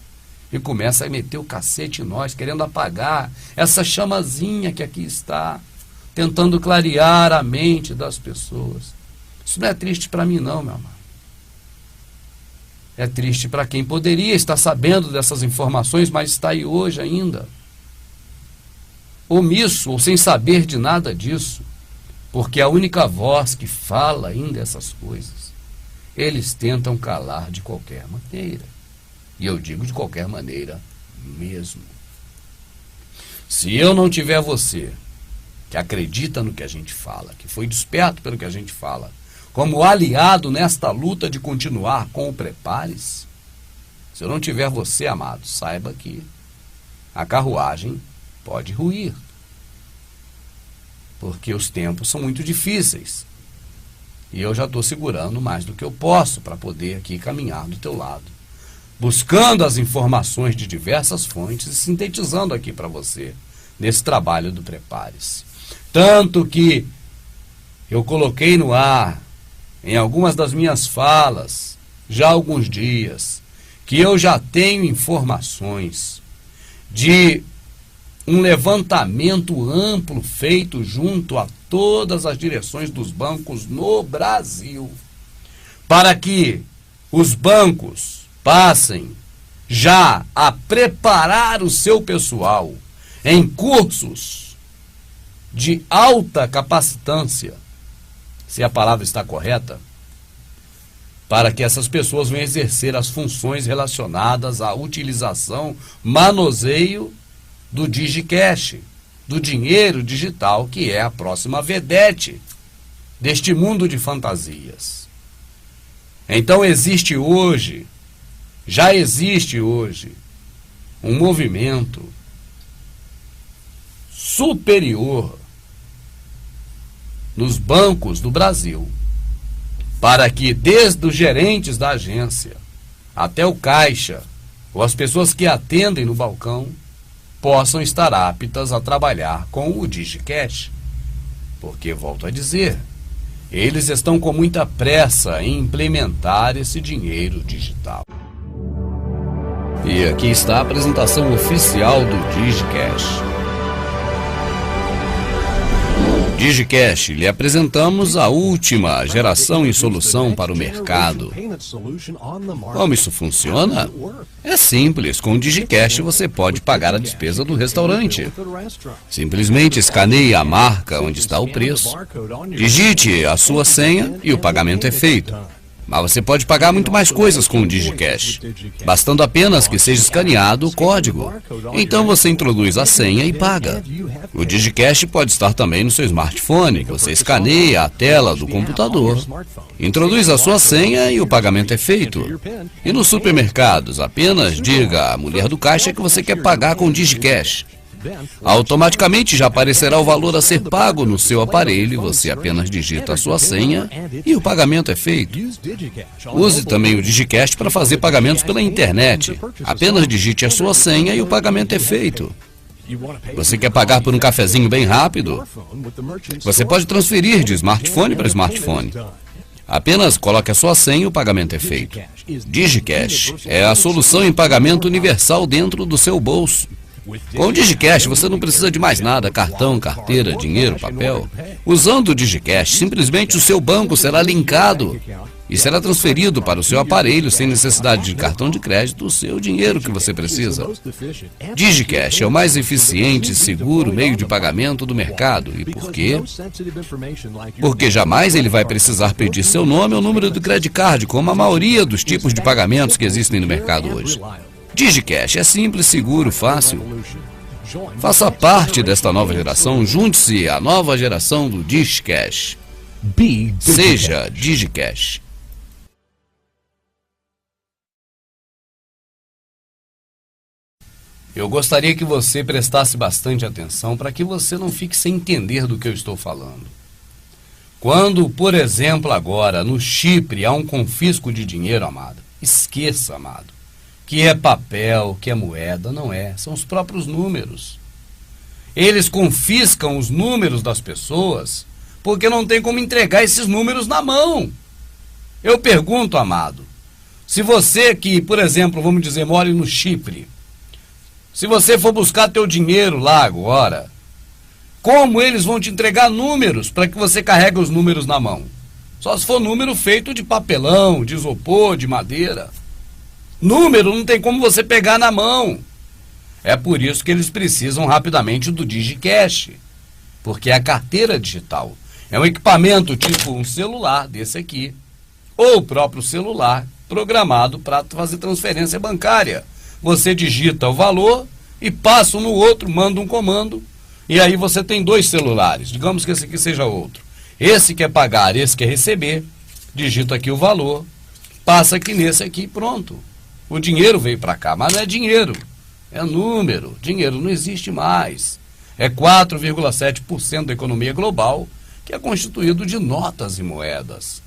E começa a meter o cacete em nós, querendo apagar essa chamazinha que aqui está, tentando clarear a mente das pessoas. Isso não é triste para mim não, meu amado. É triste para quem poderia estar sabendo dessas informações, mas está aí hoje ainda, omisso ou sem saber de nada disso, porque a única voz que fala ainda essas coisas, eles tentam calar de qualquer maneira. E eu digo de qualquer maneira mesmo. Se eu não tiver você, que acredita no que a gente fala, que foi desperto pelo que a gente fala, como aliado nesta luta de continuar com o Prepare-se, se eu não tiver você, amado, saiba que a carruagem pode ruir. Porque os tempos são muito difíceis. E eu já estou segurando mais do que eu posso para poder aqui caminhar do teu lado, buscando as informações de diversas fontes e sintetizando aqui para você, nesse trabalho do Prepare-se. Tanto que eu coloquei no ar, em algumas das minhas falas, já há alguns dias, que eu já tenho informações de um levantamento amplo feito junto a todas as direções dos bancos no Brasil, para que os bancos passem já a preparar o seu pessoal em cursos de alta capacitância, se a palavra está correta, para que essas pessoas venham exercer as funções relacionadas à utilização, manuseio do DigiCash, do dinheiro digital, que é a próxima vedete deste mundo de fantasias. Então já existe hoje, um movimento superior nos bancos do Brasil, para que desde os gerentes da agência até o caixa, ou as pessoas que atendem no balcão, possam estar aptas a trabalhar com o DigiCash. Porque, volto a dizer, eles estão com muita pressa em implementar esse dinheiro digital. E aqui está a apresentação oficial do DigiCash. DigiCash, lhe apresentamos a última geração em solução para o mercado. Como isso funciona? É simples, com o DigiCash você pode pagar a despesa do restaurante. Simplesmente escaneie a marca onde está o preço, digite a sua senha e o pagamento é feito. Mas você pode pagar muito mais coisas com o DigiCash, bastando apenas que seja escaneado o código. Então você introduz a senha e paga. O DigiCash pode estar também no seu smartphone, que você escaneia a tela do computador, introduz a sua senha e o pagamento é feito. E nos supermercados, apenas diga à mulher do caixa que você quer pagar com o DigiCash. Automaticamente já aparecerá o valor a ser pago no seu aparelho e você apenas digita a sua senha e o pagamento é feito. Use também o DigiCash para fazer pagamentos pela internet. Apenas digite a sua senha e o pagamento é feito. Você quer pagar por um cafezinho bem rápido? Você pode transferir de smartphone para smartphone. Apenas coloque a sua senha e o pagamento é feito. DigiCash é a solução em pagamento universal dentro do seu bolso. Com o DigiCash você não precisa de mais nada, cartão, carteira, dinheiro, papel. Usando o DigiCash, simplesmente o seu banco será linkado e será transferido para o seu aparelho sem necessidade de cartão de crédito o seu dinheiro que você precisa. DigiCash é o mais eficiente e seguro meio de pagamento do mercado. E por quê? Porque jamais ele vai precisar pedir seu nome ou número do credit card, como a maioria dos tipos de pagamentos que existem no mercado hoje. DigiCash é simples, seguro, fácil. Faça parte desta nova geração, junte-se à nova geração do DigiCash. Seja DigiCash. Eu gostaria que você prestasse bastante atenção para que você não fique sem entender do que eu estou falando. Quando, por exemplo, agora no Chipre há um confisco de dinheiro, amado, esqueça, amado, que é papel, que é moeda, não é, são os próprios números. eles confiscam os números das pessoas porque não tem como entregar esses números na mão. Eu pergunto, amado, se você que, por exemplo, vamos dizer, mora no Chipre, se você for buscar teu dinheiro lá agora, como eles vão te entregar números para que você carregue os números na mão? Só se for número feito de papelão, de isopor, de madeira. Número não tem como você pegar na mão. É por isso que eles precisam rapidamente do DigiCash, porque é a carteira digital. É um equipamento tipo um celular desse aqui, ou o próprio celular programado para fazer transferência bancária. Você digita o valor e passa um no outro, manda um comando, e aí você tem dois celulares. Digamos que esse aqui seja outro. Esse quer pagar, esse quer receber, digita aqui o valor, passa aqui nesse aqui e pronto. O dinheiro veio para cá, mas não é dinheiro, é número. Dinheiro não existe mais. É 4,7% da economia global, que é constituído de notas e moedas.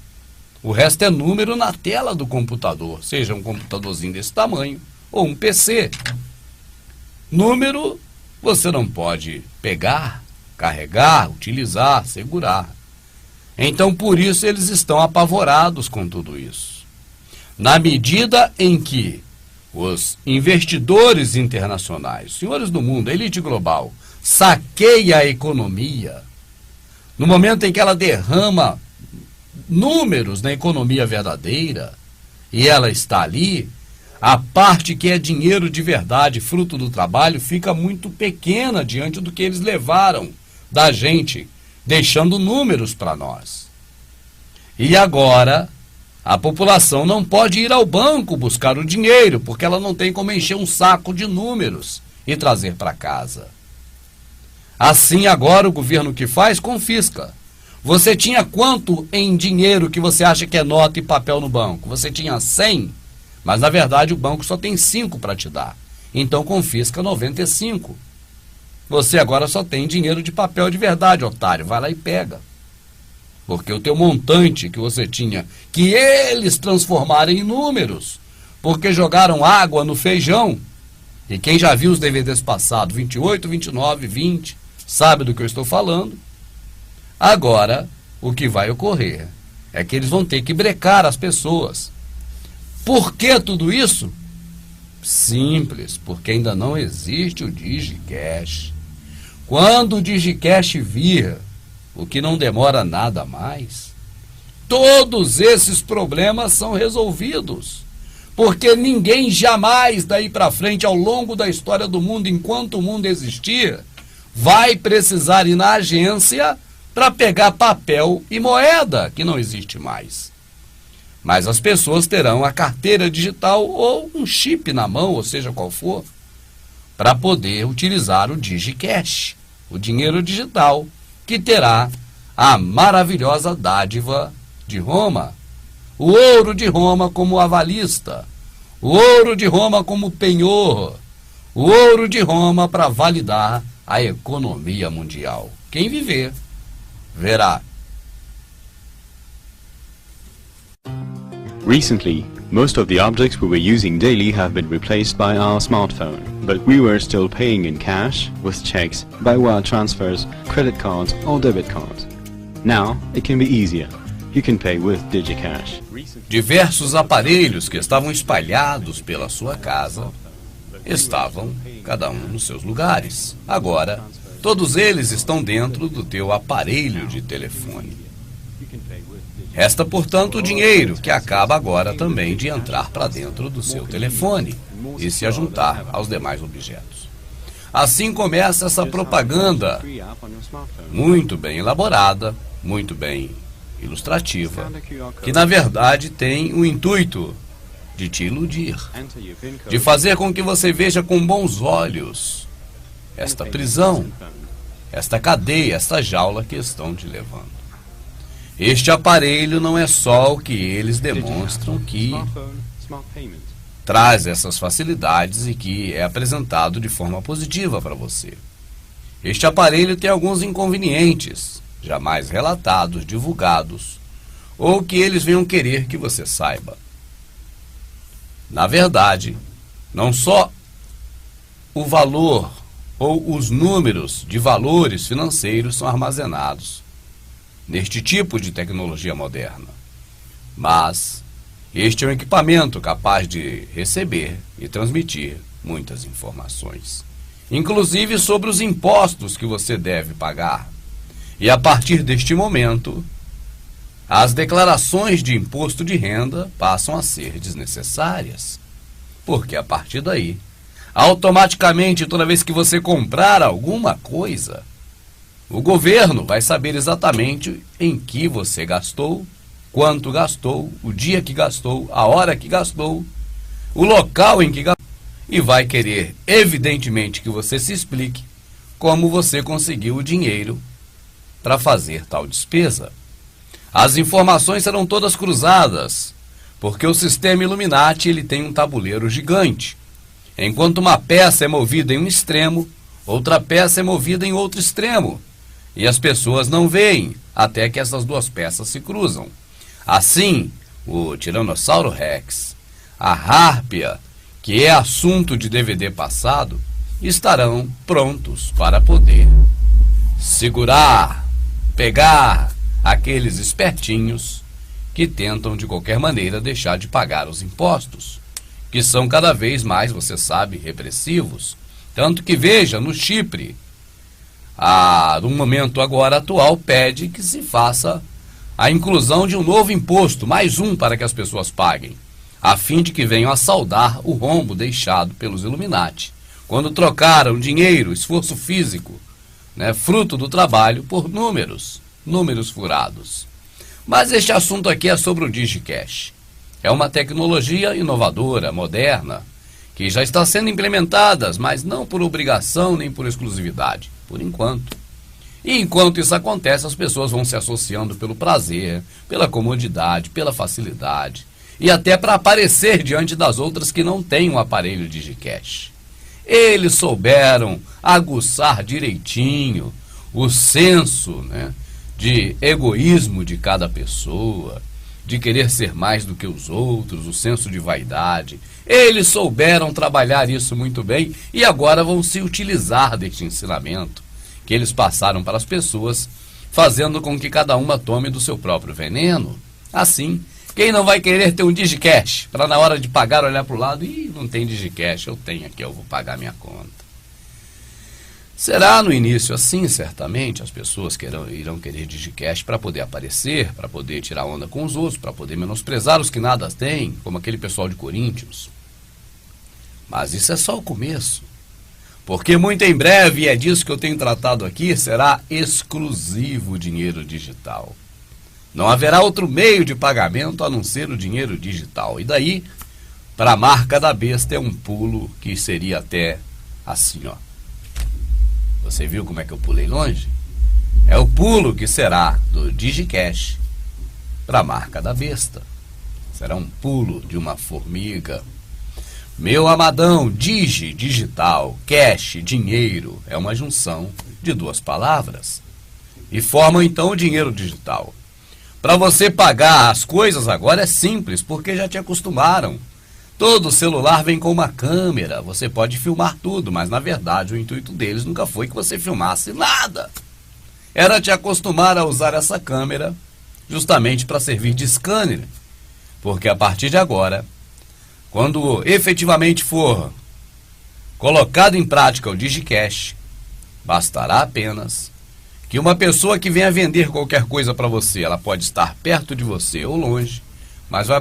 O resto é número na tela do computador, seja um computadorzinho desse tamanho ou um PC. Número você não pode pegar, carregar, utilizar, segurar. Então, por isso, eles estão apavorados com tudo isso. Na medida em que os investidores internacionais, senhores do mundo, a elite global, saqueia a economia, no momento em que ela derrama números na economia verdadeira, e ela está ali, a parte que é dinheiro de verdade, fruto do trabalho, fica muito pequena diante do que eles levaram da gente, deixando números para nós. E agora, a população não pode ir ao banco buscar o dinheiro, porque ela não tem como encher um saco de números e trazer para casa. Assim, agora, o governo que faz, confisca. Você tinha quanto em dinheiro que você acha que é nota e papel no banco? Você tinha 100, mas na verdade o banco só tem 5 para te dar. Então confisca 95. Você agora só tem dinheiro de papel de verdade, otário. Vai lá e pega. Porque o teu montante que você tinha, que eles transformaram em números, porque jogaram água no feijão. E quem já viu os DVDs passados, 28, 29, 20, sabe do que eu estou falando. Agora, o que vai ocorrer é que eles vão ter que brecar as pessoas. Por que tudo isso? Simples, porque ainda não existe o DigiCash. Quando o DigiCash vir, o que não demora nada mais, todos esses problemas são resolvidos. Porque ninguém jamais daí para frente, ao longo da história do mundo, enquanto o mundo existir, vai precisar ir na agência para pegar papel e moeda, que não existe mais. Mas as pessoas terão a carteira digital ou um chip na mão, ou seja qual for, para poder utilizar o DigiCash, o dinheiro digital, que terá a maravilhosa dádiva de Roma, o ouro de Roma como avalista, o ouro de Roma como penhor, o ouro de Roma para validar a economia mundial. Quem viver, verá. Recently, most of the objects we were using daily have been replaced by our smartphone, but we were still paying in cash, with checks, by wire transfers, credit cards or debit cards. Now, it can be easier. You can pay with DigiCash. Diversos aparelhos que estavam espalhados pela sua casa estavam, cada um nos seus lugares. Agora, todos eles estão dentro do teu aparelho de telefone. Resta, portanto, o dinheiro, que acaba agora também de entrar para dentro do seu telefone e se ajuntar aos demais objetos. Assim começa essa propaganda muito bem elaborada, muito bem ilustrativa, que na verdade tem o intuito de te iludir, de fazer com que você veja com bons olhos esta prisão, esta cadeia, esta jaula que estão te levando. Este aparelho não é só o que eles demonstram que traz essas facilidades e que é apresentado de forma positiva para você. Este aparelho tem alguns inconvenientes, jamais relatados, divulgados, ou que eles venham querer que você saiba. Na verdade, não só o valor ou os números de valores financeiros são armazenados neste tipo de tecnologia moderna. Mas este é um equipamento capaz de receber e transmitir muitas informações, inclusive sobre os impostos que você deve pagar. E a partir deste momento, as declarações de imposto de renda passam a ser desnecessárias, porque a partir daí, automaticamente, toda vez que você comprar alguma coisa, o governo vai saber exatamente em que você gastou, quanto gastou, o dia que gastou, a hora que gastou, o local em que gastou, e vai querer, evidentemente, que você se explique como você conseguiu o dinheiro para fazer tal despesa. As informações serão todas cruzadas, porque o sistema Illuminati ele tem um tabuleiro gigante. Enquanto uma peça é movida em um extremo, outra peça é movida em outro extremo. E as pessoas não veem até que essas duas peças se cruzam. Assim, o Tiranossauro Rex, a Hárpia, que é assunto de DVD passado, estarão prontos para poder segurar, pegar aqueles espertinhos que tentam de qualquer maneira deixar de pagar os impostos, que são cada vez mais, você sabe, repressivos. Tanto que veja, no Chipre, no momento agora atual, pede que se faça a inclusão de um novo imposto, mais um para que as pessoas paguem, a fim de que venham a saldar o rombo deixado pelos Illuminati, quando trocaram dinheiro, esforço físico, fruto do trabalho, por números furados. Mas este assunto aqui é sobre o DigiCash. É uma tecnologia inovadora, moderna, que já está sendo implementada, mas não por obrigação nem por exclusividade, por enquanto. E enquanto isso acontece, as pessoas vão se associando pelo prazer, pela comodidade, pela facilidade, e até para aparecer diante das outras que não têm um aparelho DigiCash. Eles souberam aguçar direitinho o senso, de egoísmo de cada pessoa, de querer ser mais do que os outros, o senso de vaidade. Eles souberam trabalhar isso muito bem e agora vão se utilizar deste ensinamento que eles passaram para as pessoas, fazendo com que cada uma tome do seu próprio veneno. Assim, quem não vai querer ter um DigiCash para na hora de pagar olhar para o lado, não tem DigiCash, eu tenho aqui, eu vou pagar minha conta. Será no início assim, certamente, as pessoas irão querer DigiCash para poder aparecer, para poder tirar onda com os outros, para poder menosprezar os que nada têm, como aquele pessoal de Corinthians. Mas isso é só o começo, porque muito em breve, e é disso que eu tenho tratado aqui, será exclusivo o dinheiro digital. Não haverá outro meio de pagamento a não ser o dinheiro digital. E daí, para a marca da besta, é um pulo que seria até assim, ó. Você viu como é que eu pulei longe? É o pulo que será do DigiCash para a marca da besta. Será um pulo de uma formiga. Meu amadão, digital, cash, dinheiro, é uma junção de duas palavras. E formam então o dinheiro digital. Para você pagar as coisas agora é simples, porque já te acostumaram. Todo celular vem com uma câmera, você pode filmar tudo, mas na verdade o intuito deles nunca foi que você filmasse nada. Era te acostumar a usar essa câmera justamente para servir de scanner, porque a partir de agora, quando efetivamente for colocado em prática o DigiCash, bastará apenas que uma pessoa que venha vender qualquer coisa para você, ela pode estar perto de você ou longe, mas vai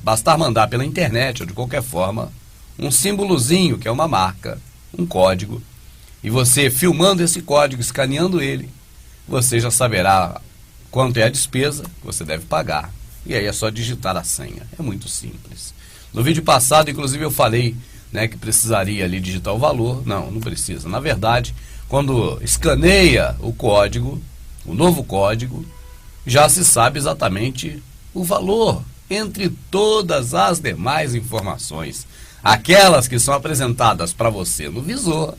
bastar mandar pela internet ou de qualquer forma um símbolozinho que é uma marca, um código, e você filmando esse código, escaneando ele, você já saberá quanto é a despesa que você deve pagar, e aí é só digitar a senha. É muito simples. No vídeo passado, inclusive, eu falei que precisaria ali digitar o valor. Não precisa. Na verdade, quando escaneia o código, o novo código, já se sabe exatamente o valor entre todas as demais informações, aquelas que são apresentadas para você no visor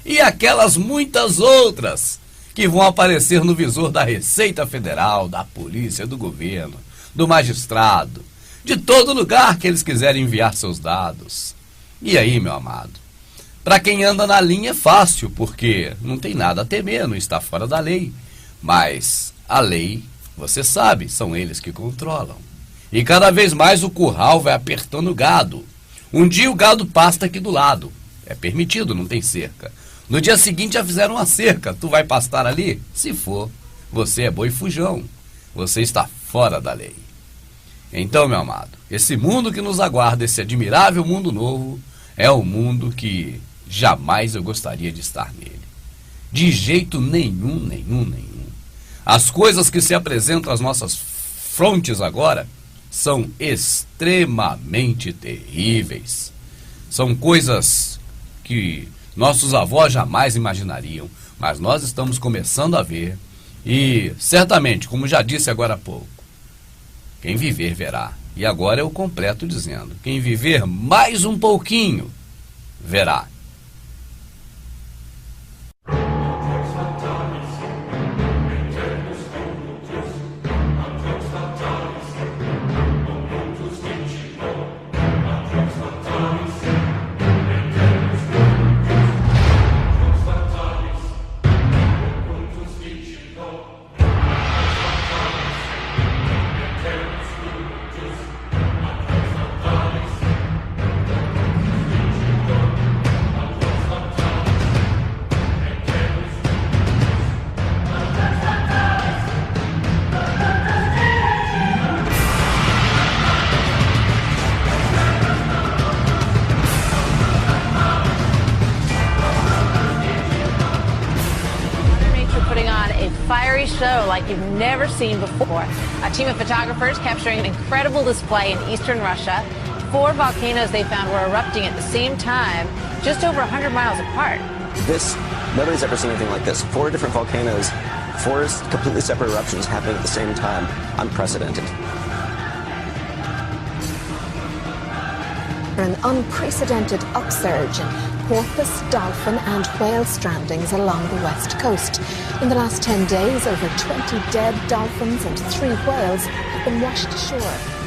e aquelas muitas outras que vão aparecer no visor da Receita Federal, da polícia, do governo, do magistrado, de todo lugar que eles quiserem enviar seus dados. E aí, meu amado, Para quem anda na linha é fácil, porque não tem nada a temer, não está fora da lei. Mas a lei, você sabe, são eles que controlam. E cada vez mais o curral vai apertando o gado. Um dia o gado pasta aqui do lado. É permitido, não tem cerca. No dia seguinte já fizeram uma cerca. Tu vai pastar ali? Se for, você é boi fujão. Você está fora da lei. Então, meu amado, esse mundo que nos aguarda, esse admirável mundo novo, é o mundo que jamais eu gostaria de estar nele. De jeito nenhum. As coisas que se apresentam às nossas frontes agora são extremamente terríveis. São coisas que nossos avós jamais imaginariam, mas nós estamos começando a ver e, certamente, como já disse agora há pouco, quem viver verá. E agora eu completo dizendo, quem viver mais um pouquinho, verá. Fiery show like you've never seen before. A team of photographers capturing an incredible display in eastern Russia. 4 volcanoes they found were erupting at the same time, just over 100 miles apart. Nobody's ever seen anything like this. 4 different volcanoes, 4 completely separate eruptions happening at the same time. Unprecedented. An unprecedented upsurge in porpoise, dolphin and whale strandings along the west coast. In the last 10 days, over 20 dead dolphins and 3 whales have been washed ashore.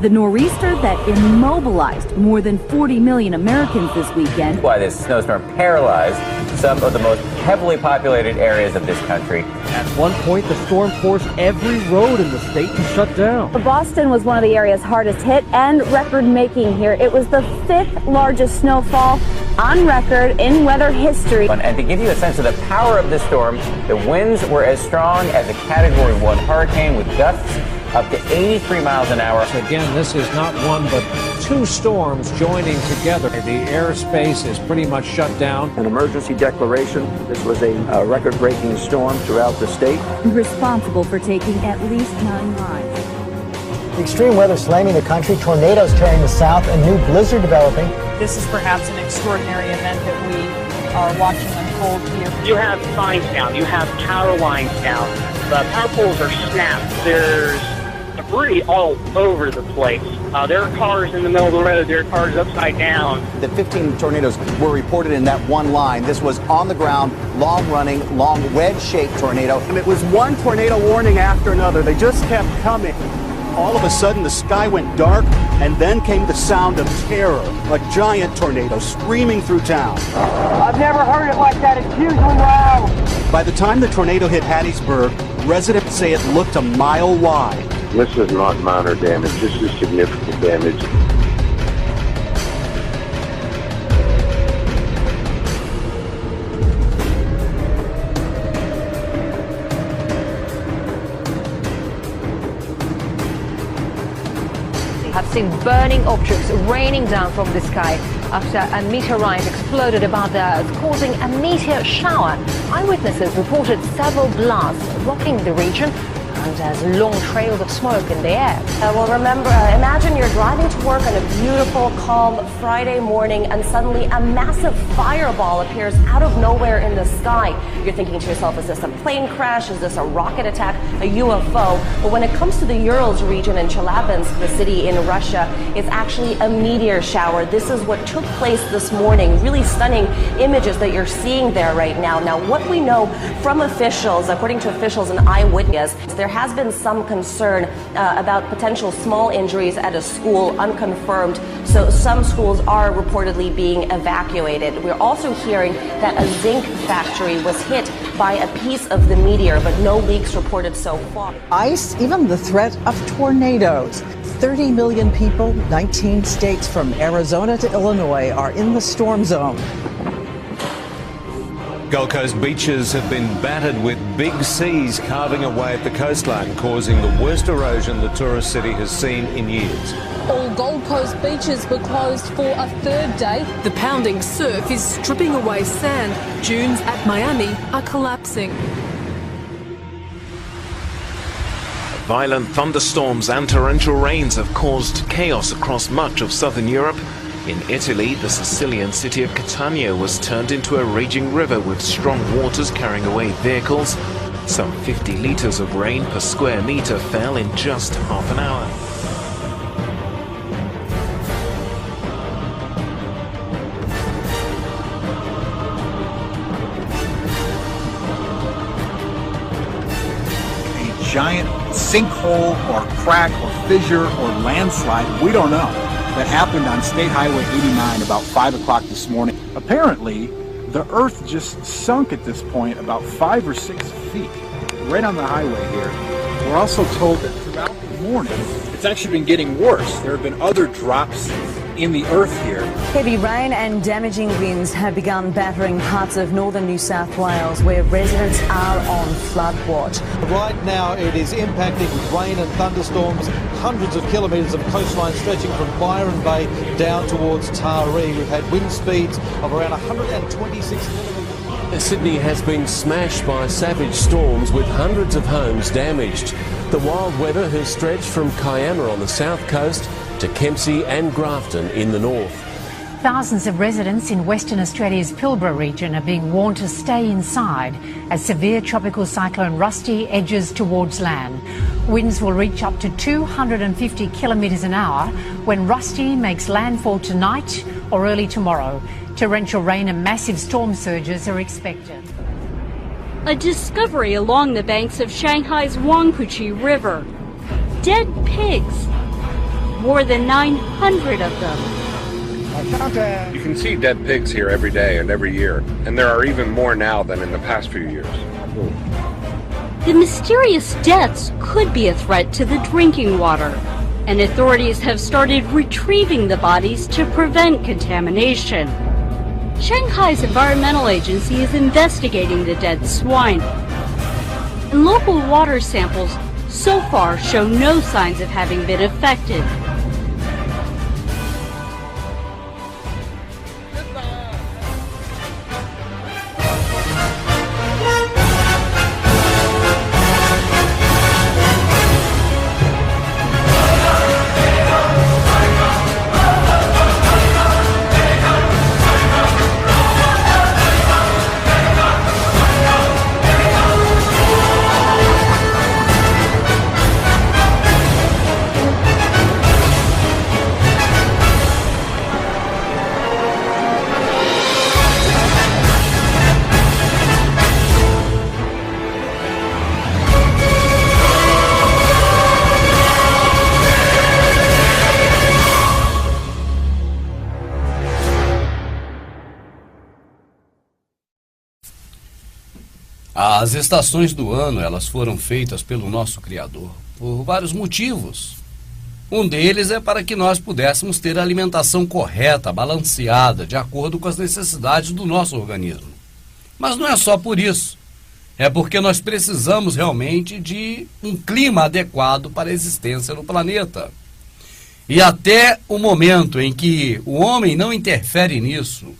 The nor'easter that immobilized more than 40 million Americans this weekend. Why this snowstorm paralyzed some of the most heavily populated areas of this country. At one point, the storm forced every road in the state to shut down. Boston was one of the areas hardest hit and record-making here. It was the 5th largest snowfall on record in weather history. And to give you a sense of the power of this storm, the winds were as strong as a Category 1 hurricane with gusts up to 83 miles an hour. Again, this is not one but 2 storms joining together. The airspace is pretty much shut down. An emergency declaration. This was a record-breaking storm throughout the state. Responsible for taking at least 9 lives. Extreme weather slamming the country, tornadoes tearing the south, a new blizzard developing. This is perhaps an extraordinary event that we are watching unfold here. You have signs down, you have power lines down, the power poles are snapped, there's debris all over the place. There are cars in the middle of the road, there are cars upside down. The 15 tornadoes were reported in that one line. This was on the ground, long-running, long wedge-shaped tornado. And it was one tornado warning after another. They just kept coming. All of a sudden, the sky went dark, and then came the sound of terror, a giant tornado screaming through town. I've never heard it like that. It's hugely loud. By the time the tornado hit Hattiesburg, residents say it looked a mile wide. This is not minor damage. This is significant damage. Have seen burning objects raining down from the sky after a meteorite exploded above the Earth, causing a meteor shower. Eyewitnesses reported several blasts rocking the region and as long trails of smoke in the air. Well, remember, imagine you're driving to work on a beautiful, calm Friday morning, and suddenly a massive fireball appears out of nowhere in the sky. You're thinking to yourself, is this a plane crash? Is this a rocket attack? A UFO? But when it comes to the Urals region in Chelyabinsk, the city in Russia, it's actually a meteor shower. This is what took place this morning. Really stunning images that you're seeing there right now. Now, what we know from officials, according to officials and eyewitnesses, there has been some concern about potential small injuries at a school, unconfirmed. So some schools are reportedly being evacuated. We're also hearing that a zinc factory was hit by a piece of the meteor, but no leaks reported so far. Ice, even the threat of tornadoes. 30 million people, 19 states from Arizona to Illinois are in the storm zone. Gold Coast beaches have been battered with big seas carving away at the coastline, causing the worst erosion the tourist city has seen in years. All Gold Coast beaches were closed for a third day. The pounding surf is stripping away sand. Dunes at Miami are collapsing. Violent thunderstorms and torrential rains have caused chaos across much of southern Europe. In Italy, the Sicilian city of Catania was turned into a raging river with strong waters carrying away vehicles. Some 50 litres of rain per square metre fell in just half an hour. A giant sinkhole or crack or fissure or landslide, we don't know, that happened on State Highway 89 about 5 o'clock this morning. Apparently, the earth just sunk at this point about 5 or 6 feet, right on the highway here. We're also told that throughout the morning, it's actually been getting worse. There have been other drops in the earth here. Heavy rain and damaging winds have begun battering parts of northern New South Wales, where residents are on flood watch. Right now it is impacting with rain and thunderstorms, hundreds of kilometres of coastline stretching from Byron Bay down towards Taree. We've had wind speeds of around 126 kilometres. Sydney has been smashed by savage storms with hundreds of homes damaged. The wild weather has stretched from Kiama on the south coast to Kempsey and Grafton in the north. Thousands of residents in Western Australia's Pilbara region are being warned to stay inside as severe tropical cyclone Rusty edges towards land. Winds will reach up to 250 kilometres an hour when Rusty makes landfall tonight or early tomorrow. Torrential rain and massive storm surges are expected. A discovery along the banks of Shanghai's Wangpuchi River. Dead pigs. More than 900 of them. You can see dead pigs here every day and every year, and there are even more now than in the past few years. The mysterious deaths could be a threat to the drinking water, and authorities have started retrieving the bodies to prevent contamination. Shanghai's environmental agency is investigating the dead swine, and local water samples so far show no signs of having been affected. As estações do ano, elas foram feitas pelo nosso Criador por vários motivos. Um deles é para que nós pudéssemos ter a alimentação correta, balanceada, de acordo com as necessidades do nosso organismo. Mas não é só por isso. É porque nós precisamos realmente de um clima adequado para a existência no planeta. E até o momento em que o homem não interfere nisso,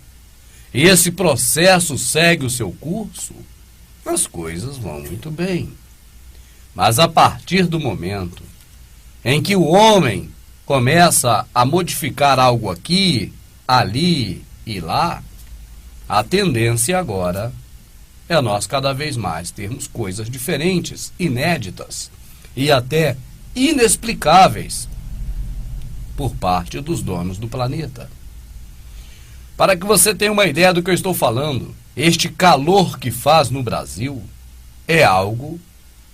e esse processo segue o seu curso, as coisas vão muito bem. Mas a partir do momento em que o homem começa a modificar algo aqui, ali e lá, a tendência agora é nós cada vez mais termos coisas diferentes, inéditas e até inexplicáveis por parte dos donos do planeta. Para que você tenha uma ideia do que eu estou falando, este calor que faz no Brasil é algo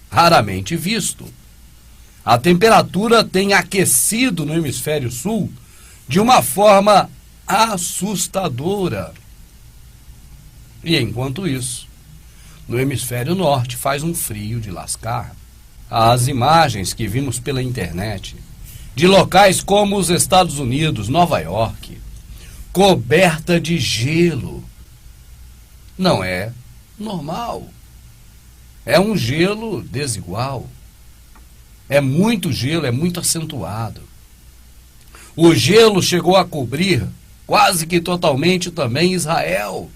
raramente visto. A temperatura tem aquecido no hemisfério sul de uma forma assustadora. E enquanto isso, no hemisfério norte faz um frio de lascar. As imagens que vimos pela internet de locais como os Estados Unidos, Nova York, coberta de gelo, não é normal. É um gelo desigual. É muito gelo, é muito acentuado. O gelo chegou a cobrir quase que totalmente também Israel.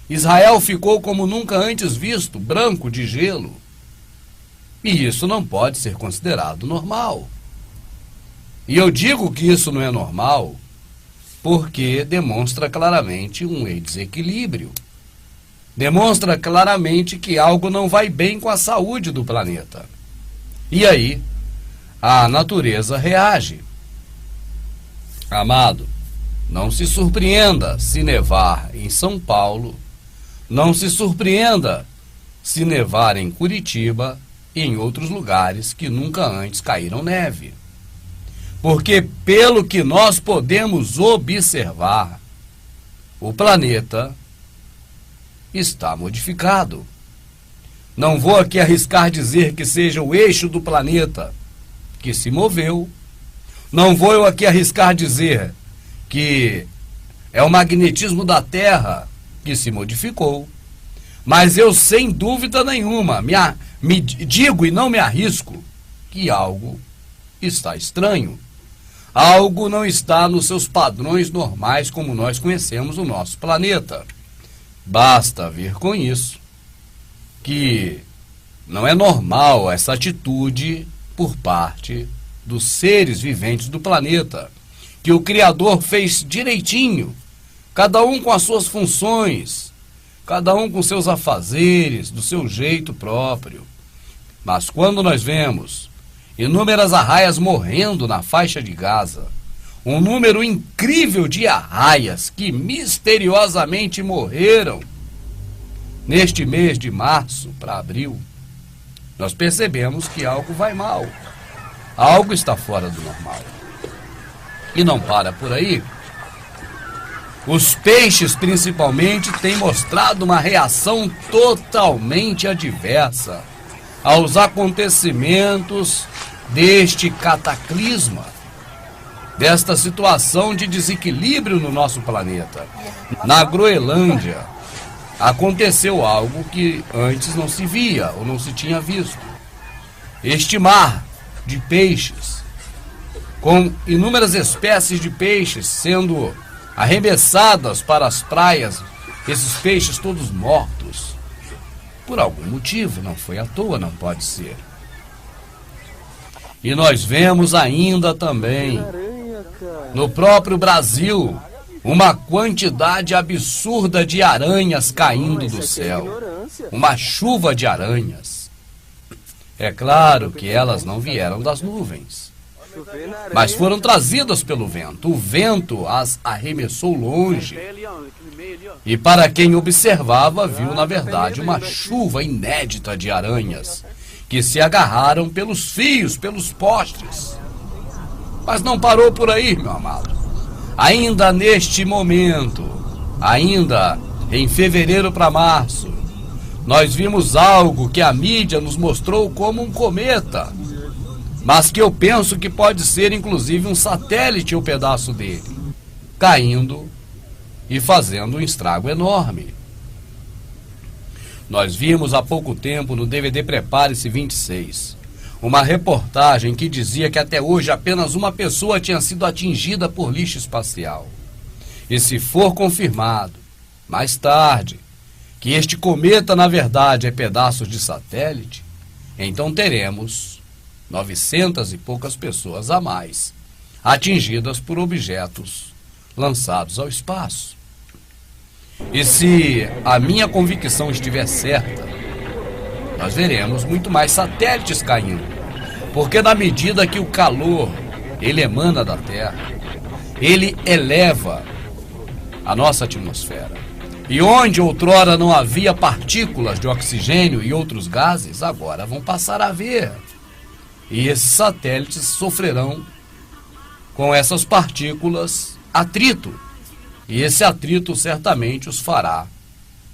Israel ficou como nunca antes visto, branco de gelo. E isso não pode ser considerado normal. E eu digo que isso não é normal porque demonstra claramente um desequilíbrio. Demonstra claramente que algo não vai bem com a saúde do planeta. E aí, a natureza reage. Amado, não se surpreenda se nevar em São Paulo, não se surpreenda se nevar em Curitiba e em outros lugares que nunca antes caíram neve. Porque, pelo que nós podemos observar, o planeta está modificado. Não vou aqui arriscar dizer que seja o eixo do planeta que se moveu. Não vou eu aqui arriscar dizer que é o magnetismo da Terra que se modificou. Mas eu, sem dúvida nenhuma, me digo e não me arrisco que algo está estranho. Algo não está nos seus padrões normais como nós conhecemos o nosso planeta. Basta ver com isso que não é normal essa atitude por parte dos seres viventes do planeta, que o Criador fez direitinho, cada um com as suas funções, cada um com seus afazeres, do seu jeito próprio. Mas quando nós vemos inúmeras arraias morrendo na faixa de Gaza, um número incrível de arraias que misteriosamente morreram neste mês de março para abril, nós percebemos que algo vai mal. Algo está fora do normal. E não para por aí. Os peixes, principalmente, têm mostrado uma reação totalmente adversa aos acontecimentos deste cataclisma, desta situação de desequilíbrio no nosso planeta. Na Groenlândia, aconteceu algo que antes não se via ou não se tinha visto. Este mar de peixes, com inúmeras espécies de peixes sendo arremessadas para as praias, esses peixes todos mortos. Por algum motivo, não foi à toa, não pode ser. E nós vemos ainda também, no próprio Brasil, uma quantidade absurda de aranhas caindo do céu. Uma chuva de aranhas. É claro que elas não vieram das nuvens, mas foram trazidas pelo vento. O vento as arremessou longe. E para quem observava, viu na verdade uma chuva inédita de aranhas que se agarraram pelos fios, pelos postes. Mas não parou por aí, meu amado. Ainda neste momento, ainda em fevereiro para março, nós vimos algo que a mídia nos mostrou como um cometa, mas que eu penso que pode ser inclusive um satélite ou pedaço dele, caindo e fazendo um estrago enorme. Nós vimos há pouco tempo no DVD Prepare-se 26, uma reportagem que dizia que até hoje apenas uma pessoa tinha sido atingida por lixo espacial. E se for confirmado, mais tarde, que este cometa na verdade é pedaços de satélite, então teremos 900 e poucas pessoas a mais atingidas por objetos lançados ao espaço. E se a minha convicção estiver certa, nós veremos muito mais satélites caindo, porque na medida que o calor ele emana da Terra, ele eleva a nossa atmosfera. E onde outrora não havia partículas de oxigênio e outros gases, agora vão passar a haver. E esses satélites sofrerão com essas partículas atrito. E esse atrito certamente os fará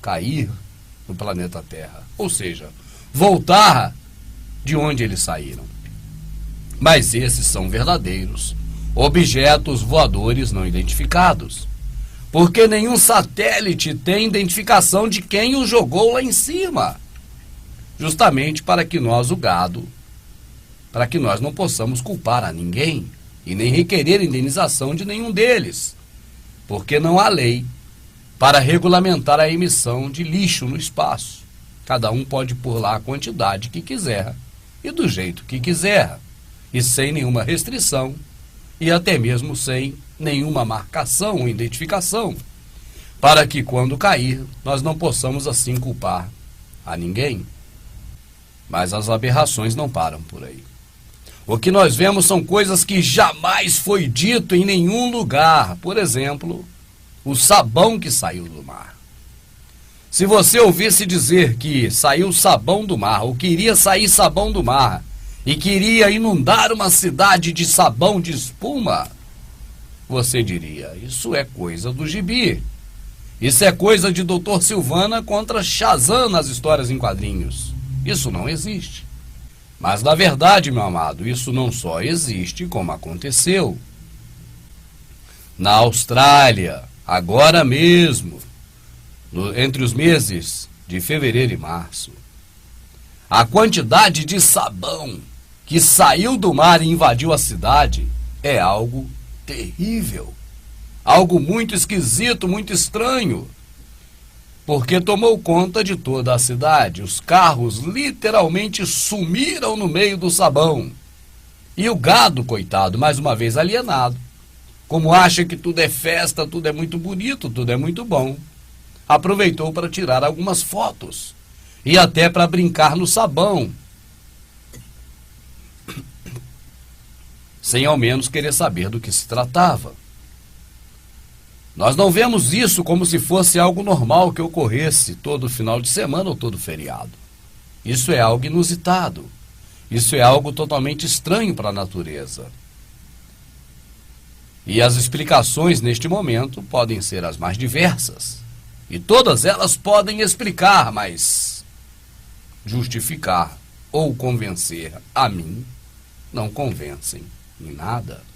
cair no planeta Terra. Ou seja, voltar de onde eles saíram. Mas esses são verdadeiros objetos voadores não identificados. Porque nenhum satélite tem identificação de quem o jogou lá em cima. Justamente para que nós, o gado, para que nós não possamos culpar a ninguém e nem requerer indenização de nenhum deles. Porque não há lei para regulamentar a emissão de lixo no espaço. Cada um pode pôr lá a quantidade que quiser e do jeito que quiser, e sem nenhuma restrição, e até mesmo sem nenhuma marcação ou identificação, para que quando cair, nós não possamos assim culpar a ninguém. Mas as aberrações não param por aí. O que nós vemos são coisas que jamais foi dito em nenhum lugar. Por exemplo, o sabão que saiu do mar. Se você ouvisse dizer que saiu sabão do mar, ou que iria sair sabão do mar, e queria inundar uma cidade de sabão de espuma, você diria, isso é coisa do gibi. Isso é coisa de Dr. Silvana contra Shazam nas histórias em quadrinhos. Isso não existe. Mas, na verdade, meu amado, isso não só existe, como aconteceu. Na Austrália, agora mesmo, entre os meses de fevereiro e março, a quantidade de sabão que saiu do mar e invadiu a cidade é algo terrível. Algo muito esquisito, muito estranho. Porque tomou conta de toda a cidade. Os carros literalmente sumiram no meio do sabão. E o gado, coitado, mais uma vez alienado, como acha que tudo é festa, tudo é muito bonito, tudo é muito bom, aproveitou para tirar algumas fotos e até para brincar no sabão, sem ao menos querer saber do que se tratava. Nós não vemos isso como se fosse algo normal que ocorresse todo final de semana ou todo feriado. Isso é algo inusitado. Isso é algo totalmente estranho para a natureza. E as explicações neste momento podem ser as mais diversas. E todas elas podem explicar, mas justificar ou convencer a mim não convencem em nada.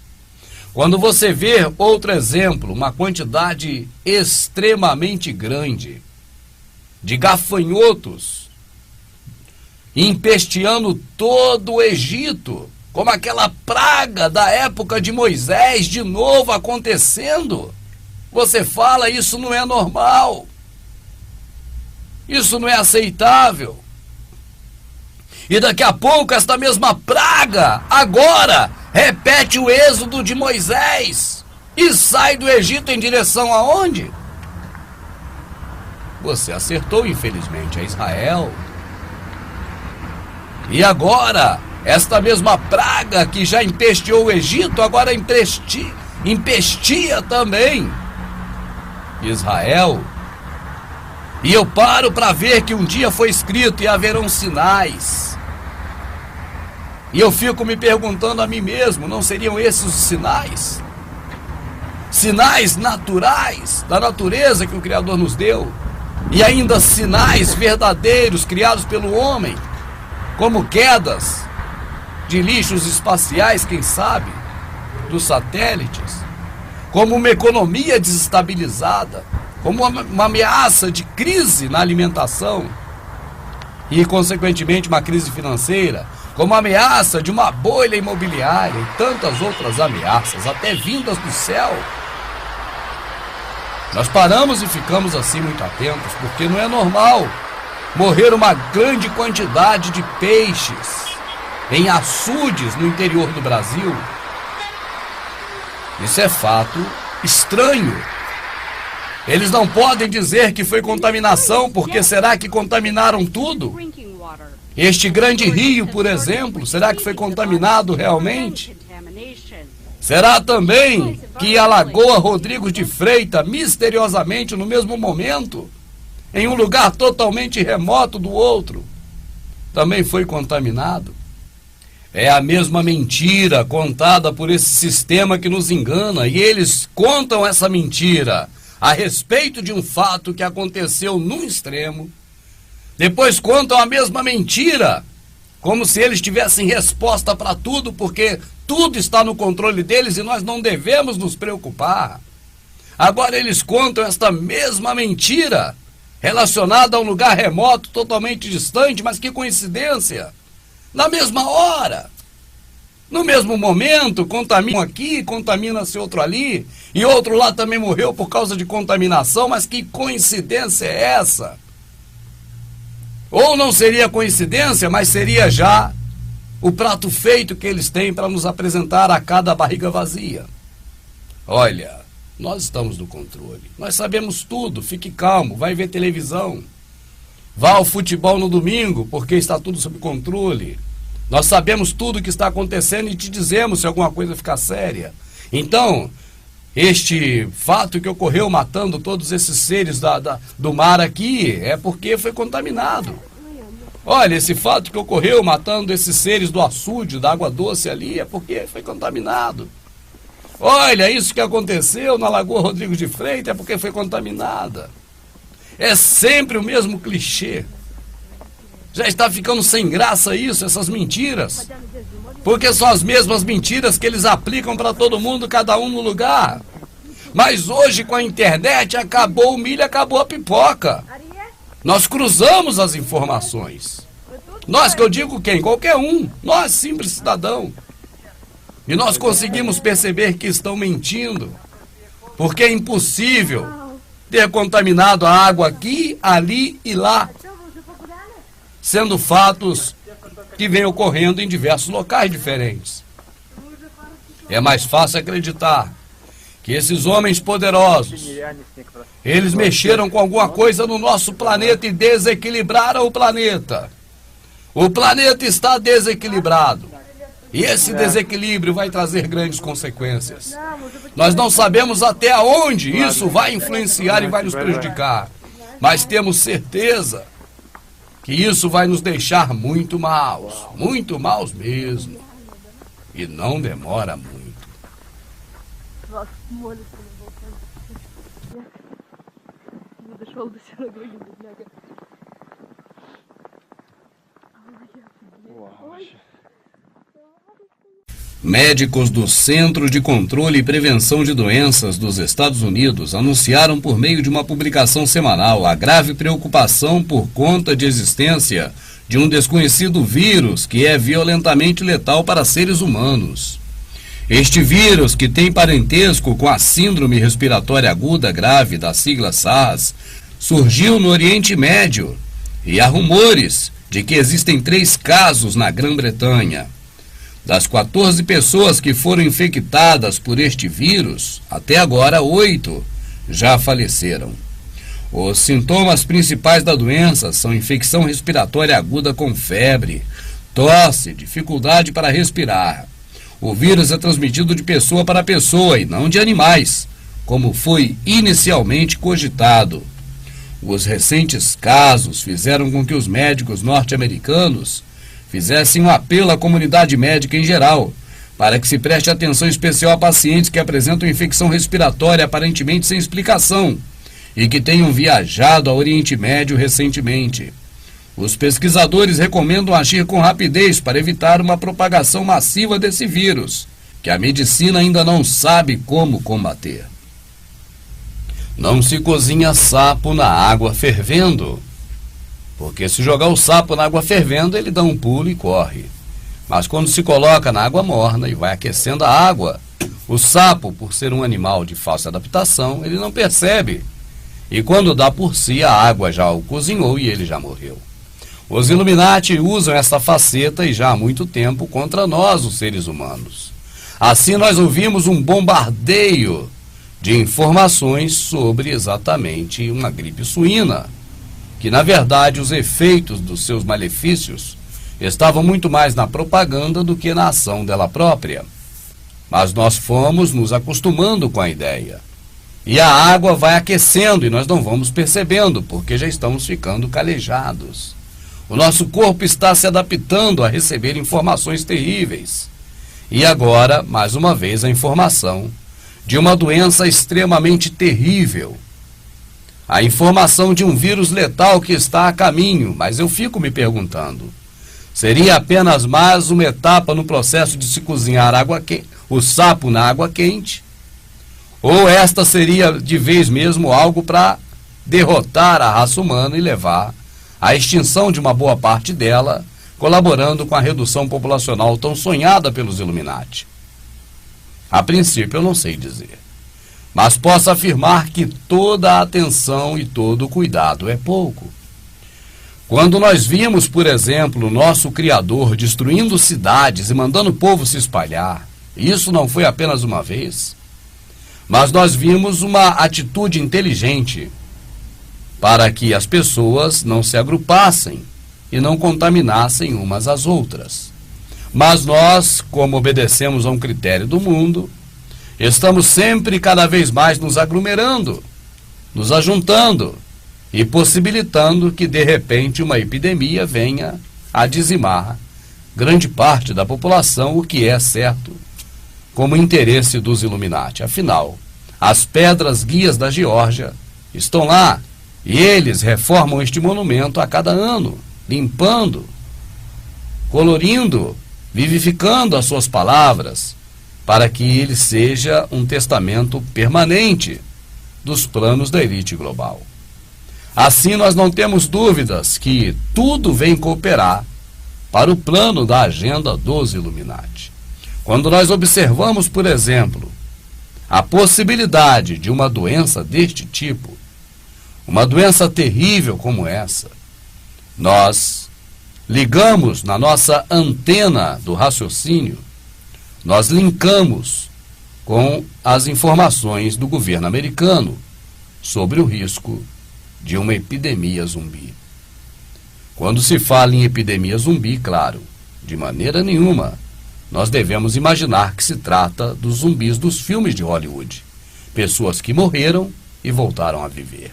Quando você vê outro exemplo, uma quantidade extremamente grande de gafanhotos empesteando todo o Egito, como aquela praga da época de Moisés de novo acontecendo, você fala, isso não é normal, isso não é aceitável. E daqui a pouco esta mesma praga, agora, repete o êxodo de Moisés e sai do Egito em direção aonde? Você acertou, infelizmente, a Israel. E agora, esta mesma praga que já empesteou o Egito, agora empestia também Israel. E eu paro para ver que um dia foi escrito e haverão sinais. E eu fico me perguntando a mim mesmo, não seriam esses os sinais? Sinais naturais da natureza que o Criador nos deu. E ainda sinais verdadeiros criados pelo homem, como quedas de lixos espaciais, quem sabe, dos satélites, como uma economia desestabilizada, como uma ameaça de crise na alimentação e, consequentemente, uma crise financeira, como a ameaça de uma bolha imobiliária e tantas outras ameaças, até vindas do céu. Nós paramos e ficamos assim muito atentos, porque não é normal morrer uma grande quantidade de peixes em açudes no interior do Brasil. Isso é fato estranho. Eles não podem dizer que foi contaminação, porque será que contaminaram tudo? Este grande rio, por exemplo, será que foi contaminado realmente? Será também que a Lagoa Rodrigues de Freitas, misteriosamente, no mesmo momento, em um lugar totalmente remoto do outro, também foi contaminado? É a mesma mentira contada por esse sistema que nos engana, e eles contam essa mentira a respeito de um fato que aconteceu num extremo, depois contam a mesma mentira, como se eles tivessem resposta para tudo, porque tudo está no controle deles e nós não devemos nos preocupar. Agora eles contam esta mesma mentira, relacionada a um lugar remoto, totalmente distante, mas que coincidência, na mesma hora, no mesmo momento, contamina aqui, contamina-se outro ali, e outro lá também morreu por causa de contaminação, mas que coincidência é essa? Ou não seria coincidência, mas seria já o prato feito que eles têm para nos apresentar a cada barriga vazia. Olha, nós estamos no controle, nós sabemos tudo, fique calmo, vai ver televisão, vá ao futebol no domingo, porque está tudo sob controle. Nós sabemos tudo o que está acontecendo e te dizemos se alguma coisa ficar séria. Então, este fato que ocorreu matando todos esses seres do mar aqui é porque foi contaminado. Olha, esse fato que ocorreu matando esses seres do açude, da água doce ali, é porque foi contaminado. Olha, isso que aconteceu na Lagoa Rodrigues de Freitas é porque foi contaminada. É sempre o mesmo clichê. Já está ficando sem graça isso, essas mentiras. Porque são as mesmas mentiras que eles aplicam para todo mundo, cada um no lugar. Mas hoje com a internet acabou o milho, acabou a pipoca. Nós cruzamos as informações. Nós, que eu digo quem? Qualquer um. Nós, simples cidadão. E nós conseguimos perceber que estão mentindo. Porque é impossível ter contaminado a água aqui, ali e lá. Sendo fatos que vêm ocorrendo em diversos locais diferentes. É mais fácil acreditar que esses homens poderosos, eles mexeram com alguma coisa no nosso planeta e desequilibraram o planeta. O planeta está desequilibrado. E esse desequilíbrio vai trazer grandes consequências. Nós não sabemos até onde isso vai influenciar e vai nos prejudicar. Mas temos certeza que isso vai nos deixar muito maus mesmo. E não demora muito. Médicos do Centro de Controle e Prevenção de Doenças dos Estados Unidos anunciaram por meio de uma publicação semanal a grave preocupação por conta de existência de um desconhecido vírus que é violentamente letal para seres humanos. Este vírus, que tem parentesco com a Síndrome Respiratória Aguda Grave, da sigla SARS, surgiu no Oriente Médio e há rumores de que existem 3 casos na Grã-Bretanha. Das 14 pessoas que foram infectadas por este vírus, até agora 8 já faleceram. Os sintomas principais da doença são infecção respiratória aguda com febre, tosse, dificuldade para respirar. O vírus é transmitido de pessoa para pessoa e não de animais, como foi inicialmente cogitado. Os recentes casos fizeram com que os médicos norte-americanos fizessem um apelo à comunidade médica em geral, para que se preste atenção especial a pacientes que apresentam infecção respiratória aparentemente sem explicação e que tenham viajado ao Oriente Médio recentemente. Os pesquisadores recomendam agir com rapidez para evitar uma propagação massiva desse vírus, que a medicina ainda não sabe como combater. Não se cozinha sapo na água fervendo. Porque se jogar o sapo na água fervendo, ele dá um pulo e corre. Mas quando se coloca na água morna e vai aquecendo a água, o sapo, por ser um animal de falsa adaptação, ele não percebe. E quando dá por si, a água já o cozinhou e ele já morreu. Os Illuminati usam essa faceta e já há muito tempo contra nós, os seres humanos. Assim nós ouvimos um bombardeio de informações sobre exatamente uma gripe suína, que na verdade os efeitos dos seus malefícios estavam muito mais na propaganda do que na ação dela própria. Mas nós fomos nos acostumando com a ideia. E a água vai aquecendo e nós não vamos percebendo, porque já estamos ficando calejados. O nosso corpo está se adaptando a receber informações terríveis. E agora, mais uma vez, a informação de uma doença extremamente terrível. A informação de um vírus letal que está a caminho, mas eu fico me perguntando, seria apenas mais uma etapa no processo de se cozinhar o sapo na água quente? Ou esta seria de vez mesmo algo para derrotar a raça humana e levar à extinção de uma boa parte dela, colaborando com a redução populacional tão sonhada pelos Illuminati? A princípio eu não sei dizer, mas posso afirmar que toda a atenção e todo o cuidado é pouco. Quando nós vimos, por exemplo, o nosso Criador destruindo cidades e mandando o povo se espalhar, isso não foi apenas uma vez, mas nós vimos uma atitude inteligente para que as pessoas não se agrupassem e não contaminassem umas às outras. Mas nós, como obedecemos a um critério do mundo, estamos sempre cada vez mais nos aglomerando, nos ajuntando e possibilitando que de repente uma epidemia venha a dizimar grande parte da população, o que é certo como interesse dos Illuminati. Afinal, as pedras guias da Geórgia estão lá e eles reformam este monumento a cada ano, limpando, colorindo, vivificando as suas palavras, para que ele seja um testamento permanente dos planos da elite global. Assim, nós não temos dúvidas que tudo vem cooperar para o plano da agenda dos Illuminati. Quando nós observamos, por exemplo, a possibilidade de uma doença deste tipo, uma doença terrível como essa, nós ligamos na nossa antena do raciocínio, nós linkamos com as informações do governo americano sobre o risco de uma epidemia zumbi. Quando se fala em epidemia zumbi, claro, de maneira nenhuma, nós devemos imaginar que se trata dos zumbis dos filmes de Hollywood, pessoas que morreram e voltaram a viver.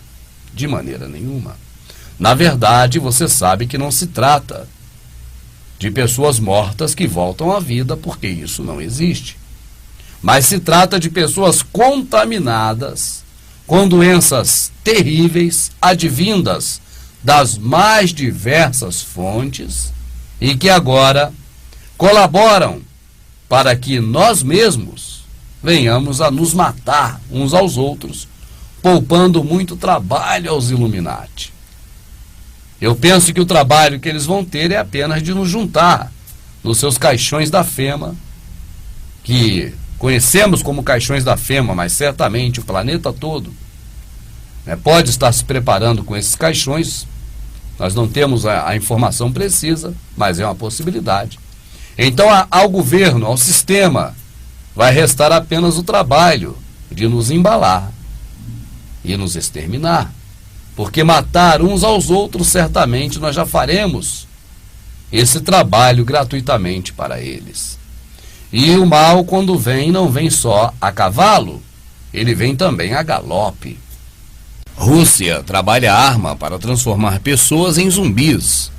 De maneira nenhuma. Na verdade, você sabe que não se trata de pessoas mortas que voltam à vida, porque isso não existe. Mas se trata de pessoas contaminadas com doenças terríveis, advindas das mais diversas fontes e que agora colaboram para que nós mesmos venhamos a nos matar uns aos outros, poupando muito trabalho aos Illuminati. Eu penso que o trabalho que eles vão ter é apenas de nos juntar nos seus caixões da FEMA, que conhecemos como caixões da FEMA, mas certamente o planeta todo pode estar se preparando com esses caixões. Nós não temos a informação precisa, mas é uma possibilidade. Então, ao governo, ao sistema, vai restar apenas o trabalho de nos embalar e nos exterminar. Porque matar uns aos outros, certamente nós já faremos esse trabalho gratuitamente para eles. E o mal, quando vem, não vem só a cavalo, ele vem também a galope. Rússia trabalha arma para transformar pessoas em zumbis.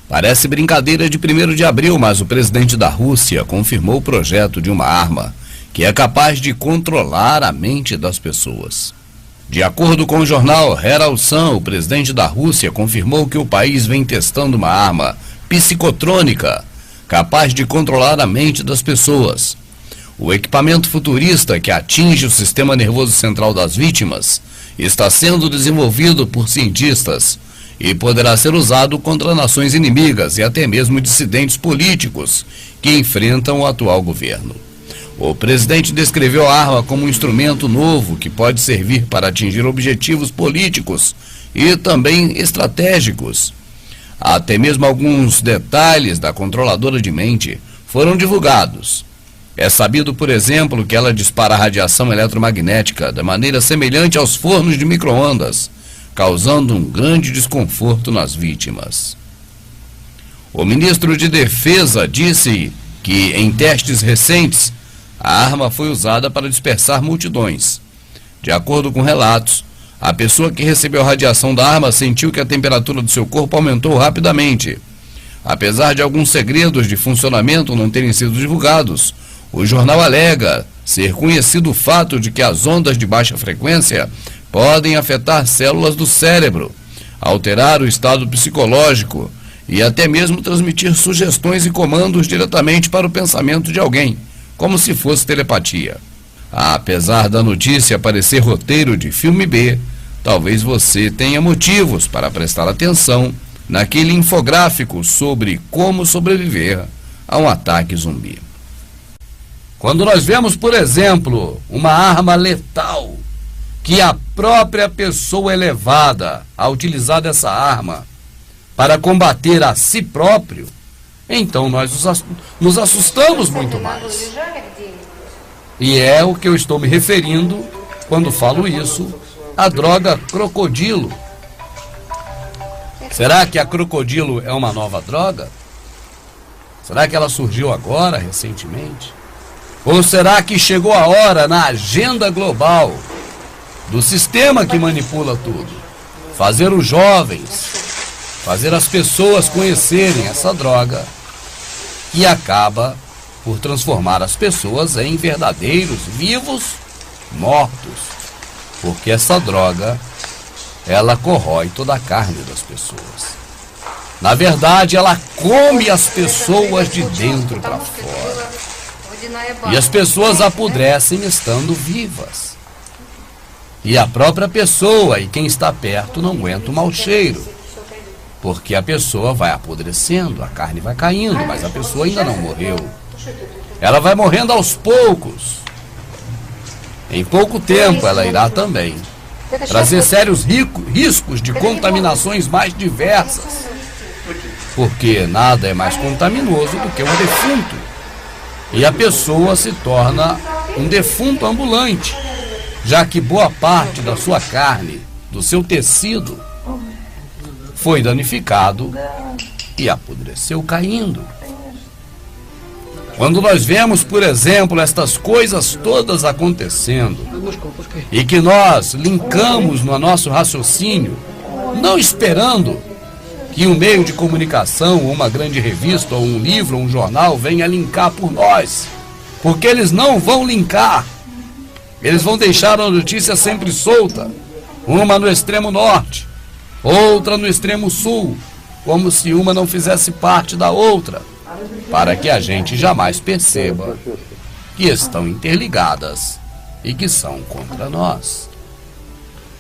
Parece brincadeira de 1º de abril, mas o presidente da Rússia confirmou o projeto de uma arma que é capaz de controlar a mente das pessoas. De acordo com o jornal Herald Sun, o presidente da Rússia confirmou que o país vem testando uma arma psicotrônica capaz de controlar a mente das pessoas. O equipamento futurista que atinge o sistema nervoso central das vítimas está sendo desenvolvido por cientistas e poderá ser usado contra nações inimigas e até mesmo dissidentes políticos que enfrentam o atual governo. O presidente descreveu a arma como um instrumento novo que pode servir para atingir objetivos políticos e também estratégicos. Até mesmo alguns detalhes da controladora de mente foram divulgados. É sabido, por exemplo, que ela dispara radiação eletromagnética de maneira semelhante aos fornos de micro-ondas, causando um grande desconforto nas vítimas. O ministro de Defesa disse que, em testes recentes, a arma foi usada para dispersar multidões. De acordo com relatos, a pessoa que recebeu a radiação da arma sentiu que a temperatura do seu corpo aumentou rapidamente. Apesar de alguns segredos de funcionamento não terem sido divulgados, o jornal alega ser conhecido o fato de que as ondas de baixa frequência podem afetar células do cérebro, alterar o estado psicológico e até mesmo transmitir sugestões e comandos diretamente para o pensamento de alguém, como se fosse telepatia. Apesar da notícia parecer roteiro de filme B, talvez você tenha motivos para prestar atenção naquele infográfico sobre como sobreviver a um ataque zumbi. Quando nós vemos, por exemplo, uma arma letal, que a própria pessoa é levada a utilizar dessa arma para combater a si próprio, então nós nos assustamos muito mais. E é o que eu estou me referindo quando falo isso, a droga crocodilo. Será que a crocodilo é uma nova droga? Será que ela surgiu agora, recentemente? Ou será que chegou a hora na agenda global do sistema que manipula tudo? Fazer os jovens, fazer as pessoas conhecerem essa droga e acaba por transformar as pessoas em verdadeiros vivos mortos. Porque essa droga, ela corrói toda a carne das pessoas. Na verdade, ela come as pessoas de dentro para fora. E as pessoas apodrecem estando vivas. E a própria pessoa e quem está perto não aguenta o mau cheiro. Porque a pessoa vai apodrecendo, a carne vai caindo, mas a pessoa ainda não morreu. Ela vai morrendo aos poucos. Em pouco tempo ela irá também trazer sérios riscos de contaminações mais diversas. Porque nada é mais contaminoso do que um defunto. E a pessoa se torna um defunto ambulante, já que boa parte da sua carne, do seu tecido, foi danificado e apodreceu caindo. Quando nós vemos, por exemplo, estas coisas todas acontecendo e que nós linkamos no nosso raciocínio, não esperando que um meio de comunicação, ou uma grande revista, ou um livro, ou um jornal venha linkar por nós, porque eles não vão linkar. Eles vão deixar a notícia sempre solta, uma no extremo norte, outra no extremo sul, como se uma não fizesse parte da outra, para que a gente jamais perceba que estão interligadas e que são contra nós.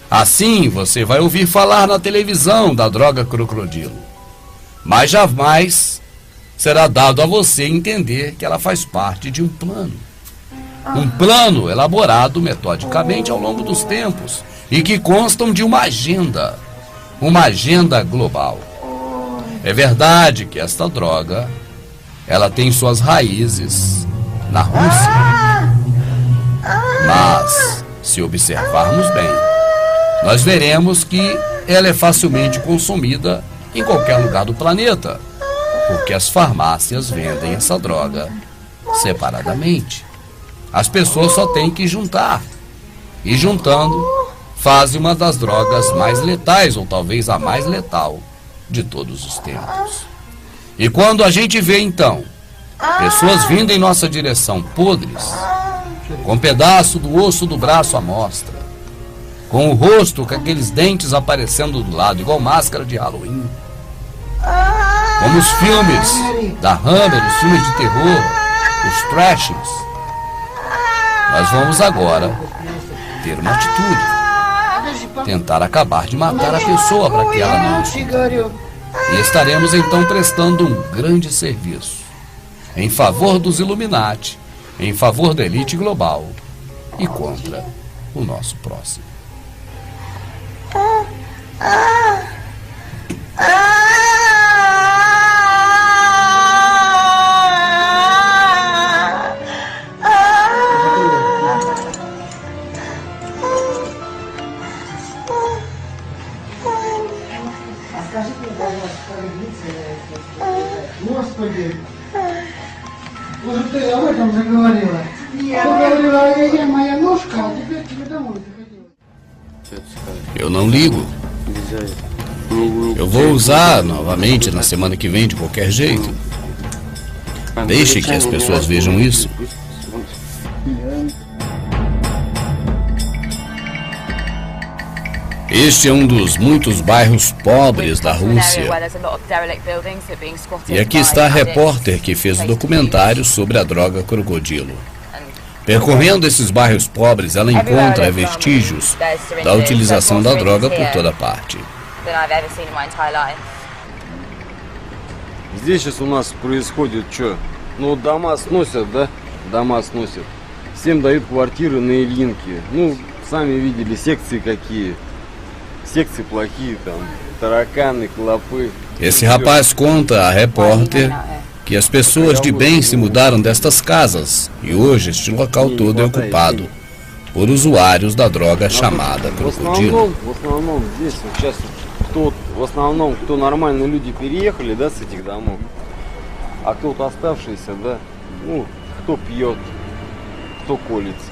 Assim, você vai ouvir falar na televisão da droga crocodilo, mas jamais será dado a você entender que ela faz parte de um plano. Um plano elaborado metodicamente ao longo dos tempos e que constam de uma agenda global. É verdade que esta droga, ela tem suas raízes na Rússia. Mas, se observarmos bem, nós veremos que ela é facilmente consumida em qualquer lugar do planeta, porque as farmácias vendem essa droga separadamente. As pessoas só têm que juntar, e juntando, fazem uma das drogas mais letais, ou talvez a mais letal de todos os tempos. E quando a gente vê, então, pessoas vindo em nossa direção podres, com um pedaço do osso do braço à mostra, com o rosto com aqueles dentes aparecendo do lado, igual máscara de Halloween, como os filmes da Hammer, os filmes de terror, os trashings, nós vamos agora ter uma atitude, tentar acabar de matar a pessoa para que ela não escuta. E estaremos então prestando um grande serviço em favor dos Illuminati, em favor da elite global e contra o nosso próximo. Господи. Вот ты об этом заговорила. Ты говорила, я моя ножка, а теперь тебе домой заходила. Eu não ligo. Eu vou usar novamente na semana que vem de qualquer jeito. Deixe que as pessoas vejam isso. Este é um dos muitos bairros pobres da Rússia. E aqui está a repórter que fez o documentário sobre a droga crocodilo. Percorrendo esses bairros pobres, ela encontra vestígios da utilização da droga por toda parte. Здесь сейчас у нас происходит что? Ну, дома сносят, да? Дома сносят. Всем дают квартиры на Ильинке. Ну, сами видели, секции какие. Секции плохие, там, тараканы, клопы. Esse rapaz conta à repórter que as pessoas de bem se mudaram destas casas e hoje este local todo é ocupado por usuários da droga chamada crocodilo. В основном, кто нормальные люди переехали, да, с этих домов, а кто-то оставшийся, да, ну, кто пьет, кто колется.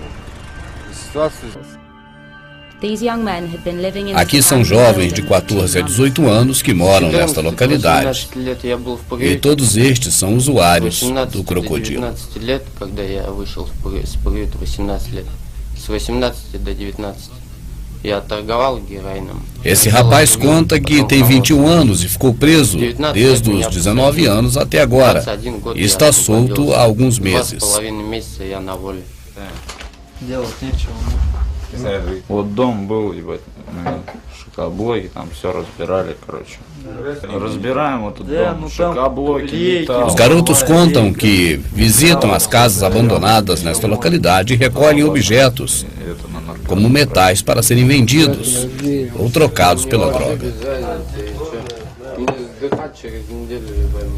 Aqui são jovens de 14 a 18 anos que moram nesta localidade. E todos estes são usuários do crocodilo. Esse rapaz conta que tem 21 anos e ficou preso desde os 19 anos até agora. E está solto há alguns meses. Вот дом был, ебать, шокоблоки, там все разбирали, короче. Разбираем этот дом, шокоблоки, металл. Os garotos contam que visitam as casas abandonadas nesta localidade e recolhem objetos, como metais, para serem vendidos ou trocados pela droga.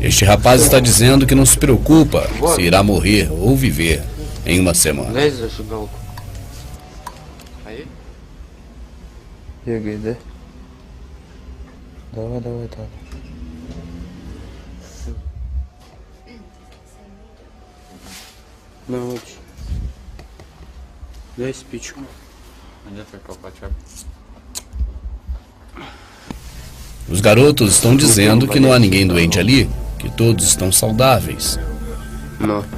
Este rapaz está dizendo que não se preocupa se irá morrer ou viver em uma semana. Бегай, да? Давай, давай, так. Научи. Дай спичку. Os garotos estão dizendo que não há ninguém doente ali, que todos estão saudáveis.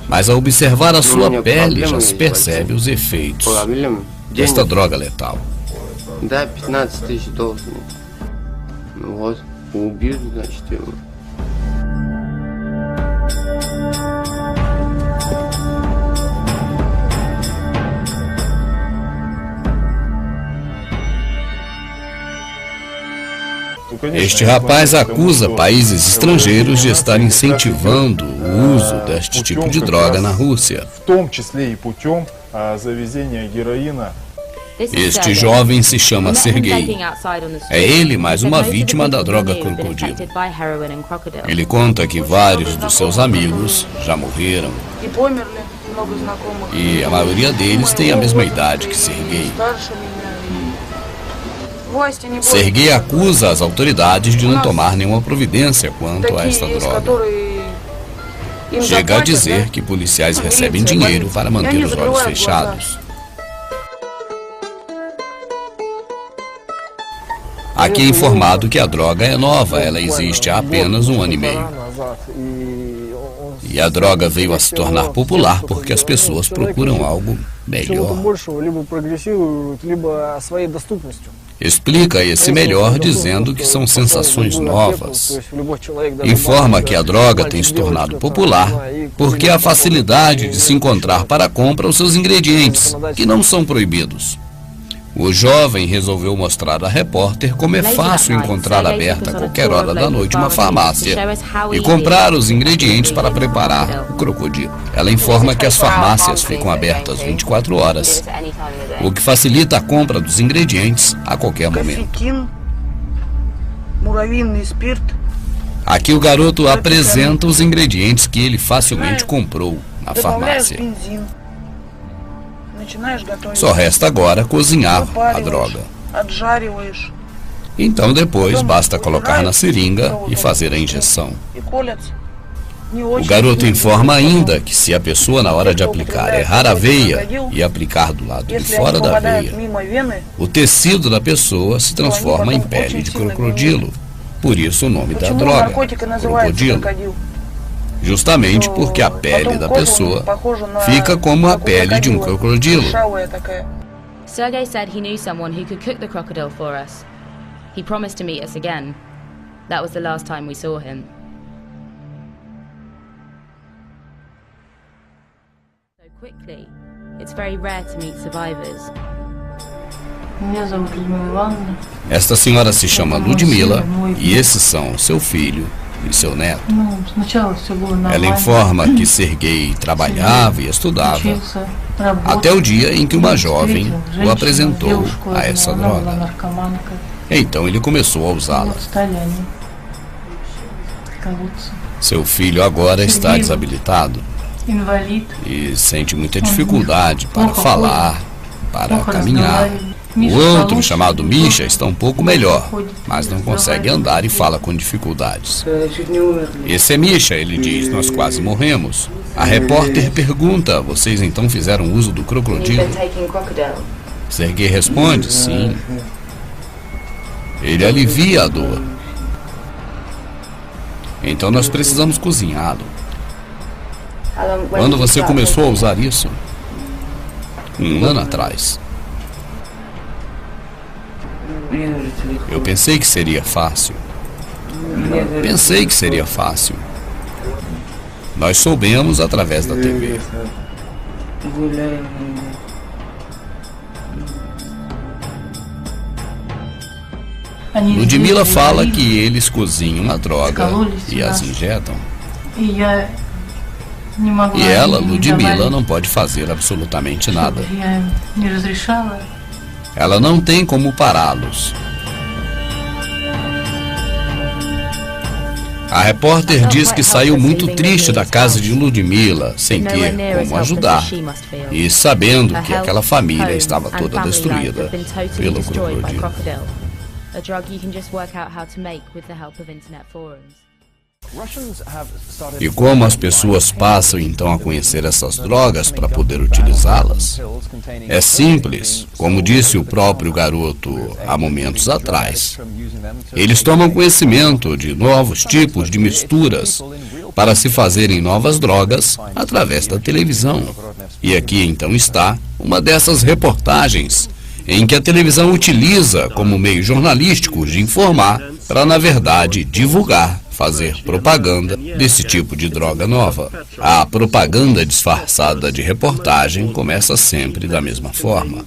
Mas ao observar a sua pele já se percebe os efeitos desta droga letal. Да, 15 тысяч должен. Ну вот, убьют, значит, его. Este rapaz acusa países estrangeiros de estar incentivando o uso deste tipo de droga na Rússia. Este jovem se chama Sergei. É ele mais uma vítima da droga crocodilo. Ele conta que vários dos seus amigos já morreram. E a maioria deles tem a mesma idade que Sergei. Sergei acusa as autoridades de não tomar nenhuma providência quanto a esta droga. Chega a dizer que policiais recebem dinheiro para manter os olhos fechados. Aqui é informado que a droga é nova, ela existe há apenas 1 ano e meio. E a droga veio a se tornar popular porque as pessoas procuram algo melhor. Explica esse melhor dizendo que são sensações novas. Informa que a droga tem se tornado popular porque a facilidade de se encontrar para a compra os seus ingredientes, que não são proibidos. O jovem resolveu mostrar à repórter como é fácil encontrar aberta a qualquer hora da noite uma farmácia e comprar os ingredientes para preparar o crocodilo. Ela informa que as farmácias ficam abertas 24 horas, o que facilita a compra dos ingredientes a qualquer momento. Aqui o garoto apresenta os ingredientes que ele facilmente comprou na farmácia. Só resta agora cozinhar a droga. Então depois basta colocar na seringa e fazer a injeção. O garoto informa ainda que se a pessoa na hora de aplicar errar a veia e aplicar do lado de fora da veia, o tecido da pessoa se transforma em pele de crocodilo. Por isso o nome da droga, crocodilo. Justamente porque a pele da pessoa fica como a pele de um crocodilo. Sergei said he knew someone who could cook the crocodile for us. He promised to meet us again. That was the last time we saw him. So quickly, it's very rare to meet survivors. Esta senhora se chama Ludmila e esses são seu filho e seu neto. Ela informa que Sergei trabalhava e estudava até o dia em que uma jovem o apresentou a essa droga. Então ele começou a usá-la. Seu filho agora está desabilitado e sente muita dificuldade para falar, para caminhar. O outro, chamado Misha, está um pouco melhor, mas não consegue andar e fala com dificuldades. Esse é Misha, ele diz, nós quase morremos. A repórter pergunta, vocês então fizeram uso do crocodilo? Sergei responde, sim. Ele alivia a dor. Então nós precisamos cozinhá-lo. Quando você começou a usar isso? 1 ano atrás. Eu pensei que seria fácil. Pensei que seria fácil. Nós soubemos através da TV. Ludmila fala que eles cozinham a droga e as injetam. E ela, Ludmila, não pode fazer absolutamente nada. Ela não tem como pará-los. A repórter diz que saiu muito triste da casa de Ludmila, sem ter como ajudar, e sabendo que aquela família estava toda destruída pelo crocodilo. E como as pessoas passam então a conhecer essas drogas para poder utilizá-las? É simples, como disse o próprio garoto há momentos atrás. Eles tomam conhecimento de novos tipos de misturas para se fazerem novas drogas através da televisão. E aqui então está uma dessas reportagens em que a televisão utiliza como meio jornalístico de informar para, na verdade, divulgar, fazer propaganda desse tipo de droga nova. A propaganda disfarçada de reportagem começa sempre da mesma forma.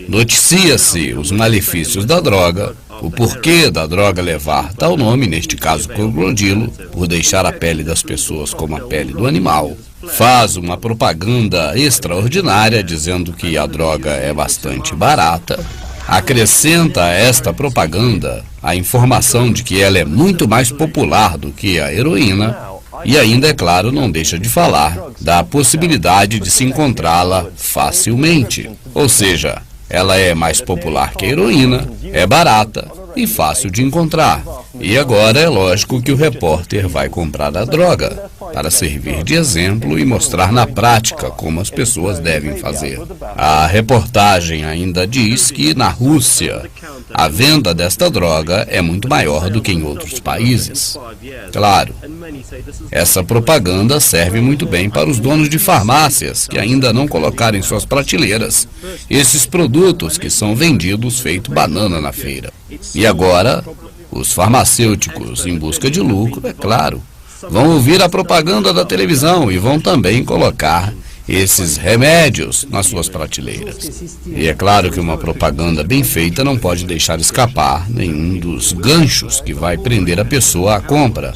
Noticia-se os malefícios da droga, o porquê da droga levar tal nome, neste caso crocodilo, por deixar a pele das pessoas como a pele do animal. Faz uma propaganda extraordinária dizendo que a droga é bastante barata. Acrescenta a esta propaganda a informação de que ela é muito mais popular do que a heroína e ainda, é claro, não deixa de falar da possibilidade de se encontrá-la facilmente. Ou seja, ela é mais popular que a heroína, é barata e fácil de encontrar. E agora é lógico que o repórter vai comprar a droga para servir de exemplo e mostrar na prática como as pessoas devem fazer. A reportagem ainda diz que na Rússia a venda desta droga é muito maior do que em outros países. Claro, essa propaganda serve muito bem para os donos de farmácias que ainda não colocaram em suas prateleiras esses produtos que são vendidos feito banana na feira. E agora, os farmacêuticos, em busca de lucro, é claro, vão ouvir a propaganda da televisão e vão também colocar esses remédios nas suas prateleiras. E é claro que uma propaganda bem feita não pode deixar escapar nenhum dos ganchos que vai prender a pessoa à compra.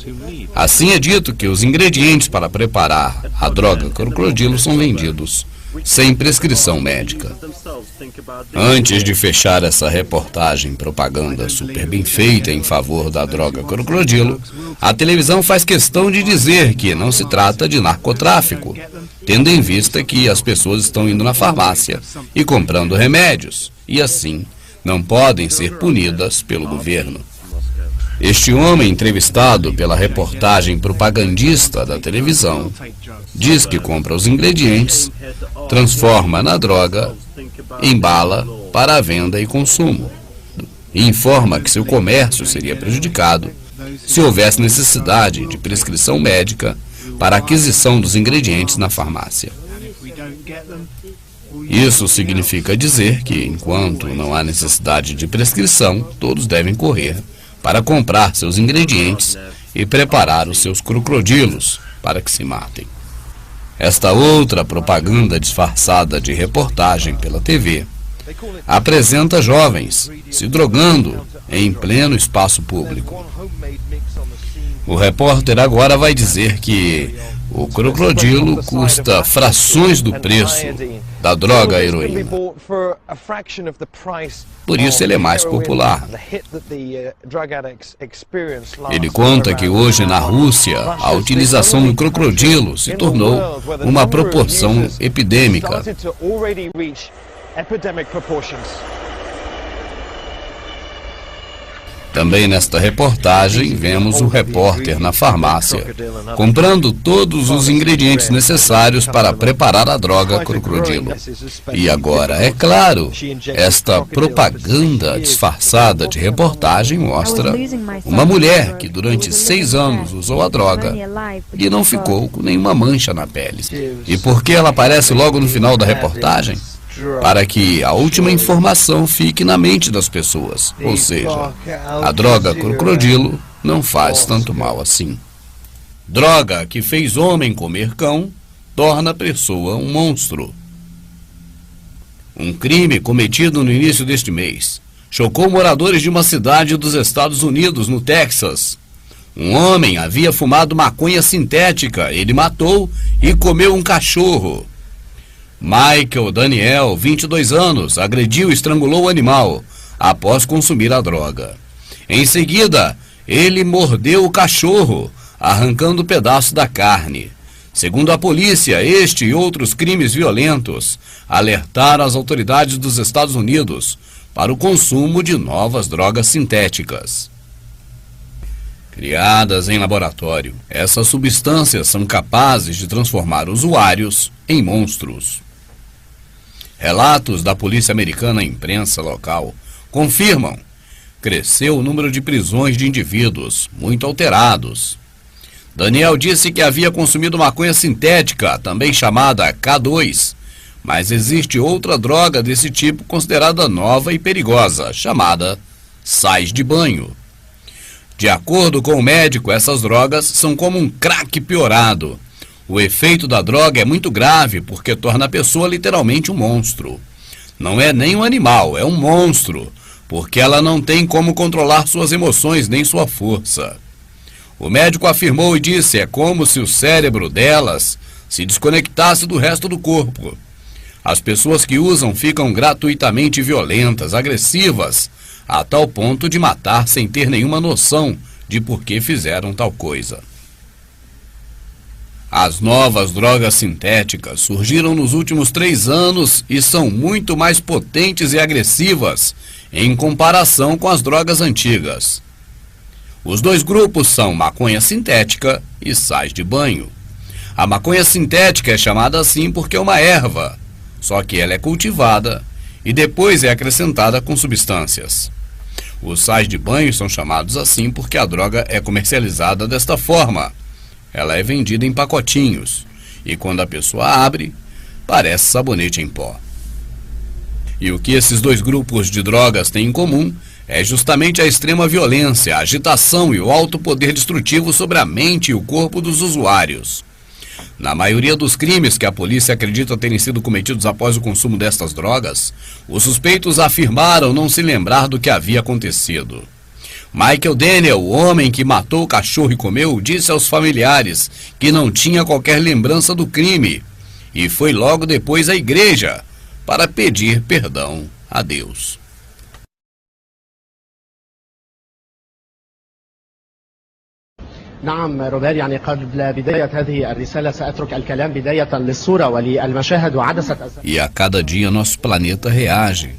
Assim é dito que os ingredientes para preparar a droga crocodilo são vendidos sem prescrição médica. Antes de fechar essa reportagem propaganda super bem feita em favor da droga crocodilo, a televisão faz questão de dizer que não se trata de narcotráfico, tendo em vista que as pessoas estão indo na farmácia e comprando remédios, e assim não podem ser punidas pelo governo. Este homem, entrevistado pela reportagem propagandista da televisão, diz que compra os ingredientes, transforma na droga, embala para a venda e consumo. E informa que seu comércio seria prejudicado se houvesse necessidade de prescrição médica para a aquisição dos ingredientes na farmácia. Isso significa dizer que, enquanto não há necessidade de prescrição, todos devem correr para comprar seus ingredientes e preparar os seus crocodilos para que se matem. Esta outra propaganda disfarçada de reportagem pela TV apresenta jovens se drogando em pleno espaço público. O repórter agora vai dizer que o crocodilo custa frações do preço da droga heroína. Por isso ele é mais popular. Ele conta que hoje na Rússia a utilização do crocodilo se tornou uma proporção epidêmica. Também nesta reportagem vemos o repórter na farmácia comprando todos os ingredientes necessários para preparar a droga crocodilo. E agora, é claro, esta propaganda disfarçada de reportagem mostra uma mulher que durante 6 anos usou a droga e não ficou com nenhuma mancha na pele. E por que ela aparece logo no final da reportagem? Para que a última informação fique na mente das pessoas, ou seja, a droga crocodilo não faz tanto mal assim. Droga que fez homem comer cão torna a pessoa um monstro. Um crime cometido no início deste mês chocou moradores de uma cidade dos Estados Unidos, no Texas. Um homem havia fumado maconha sintética, ele matou e comeu um cachorro. Michael Daniel, 22 anos, agrediu e estrangulou o animal após consumir a droga. Em seguida, ele mordeu o cachorro, arrancando um pedaço da carne. Segundo a polícia, este e outros crimes violentos alertaram as autoridades dos Estados Unidos para o consumo de novas drogas sintéticas. Criadas em laboratório, essas substâncias são capazes de transformar usuários em monstros. Relatos da polícia americana à imprensa local confirmam que cresceu o número de prisões de indivíduos muito alterados. Daniel disse que havia consumido maconha sintética, também chamada K2, mas existe outra droga desse tipo considerada nova e perigosa, chamada sais de banho. De acordo com o médico, essas drogas são como um crack piorado. O efeito da droga é muito grave porque torna a pessoa literalmente um monstro. Não é nem um animal, é um monstro, porque ela não tem como controlar suas emoções nem sua força. O médico afirmou e disse: é como se o cérebro delas se desconectasse do resto do corpo. As pessoas que usam ficam gratuitamente violentas, agressivas, a tal ponto de matar sem ter nenhuma noção de por que fizeram tal coisa. As novas drogas sintéticas surgiram nos últimos 3 anos e são muito mais potentes e agressivas em comparação com as drogas antigas. Os dois grupos são maconha sintética e sais de banho. A maconha sintética é chamada assim porque é uma erva, só que ela é cultivada e depois é acrescentada com substâncias. Os sais de banho são chamados assim porque a droga é comercializada desta forma. Ela é vendida em pacotinhos e quando a pessoa abre, parece sabonete em pó. E o que esses dois grupos de drogas têm em comum é justamente a extrema violência, a agitação e o alto poder destrutivo sobre a mente e o corpo dos usuários. Na maioria dos crimes que a polícia acredita terem sido cometidos após o consumo destas drogas, os suspeitos afirmaram não se lembrar do que havia acontecido. Michael Daniel, o homem que matou o cachorro e comeu, disse aos familiares que não tinha qualquer lembrança do crime e foi logo depois à igreja para pedir perdão a Deus. نعم روبير يعني قبل بداية هذه الرسالة سأترك الكلام بداية للصورة وللمشاهد وعدسة. E a cada dia nosso planeta reage,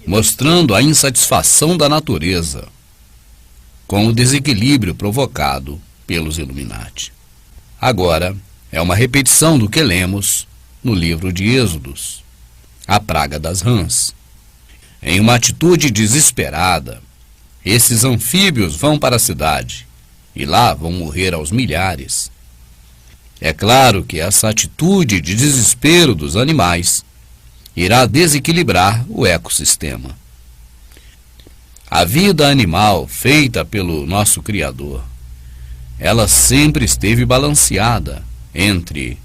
mostrando a insatisfação da natureza. com o desequilíbrio provocado pelos Illuminati. Agora é uma repetição do que lemos no livro de Êxodos, a praga das rãs. Em uma atitude desesperada, esses anfíbios vão para a cidade e lá vão morrer aos milhares. É claro que essa atitude de desespero dos animais irá desequilibrar o ecossistema. A vida animal feita pelo nosso Criador, ela sempre esteve balanceada entre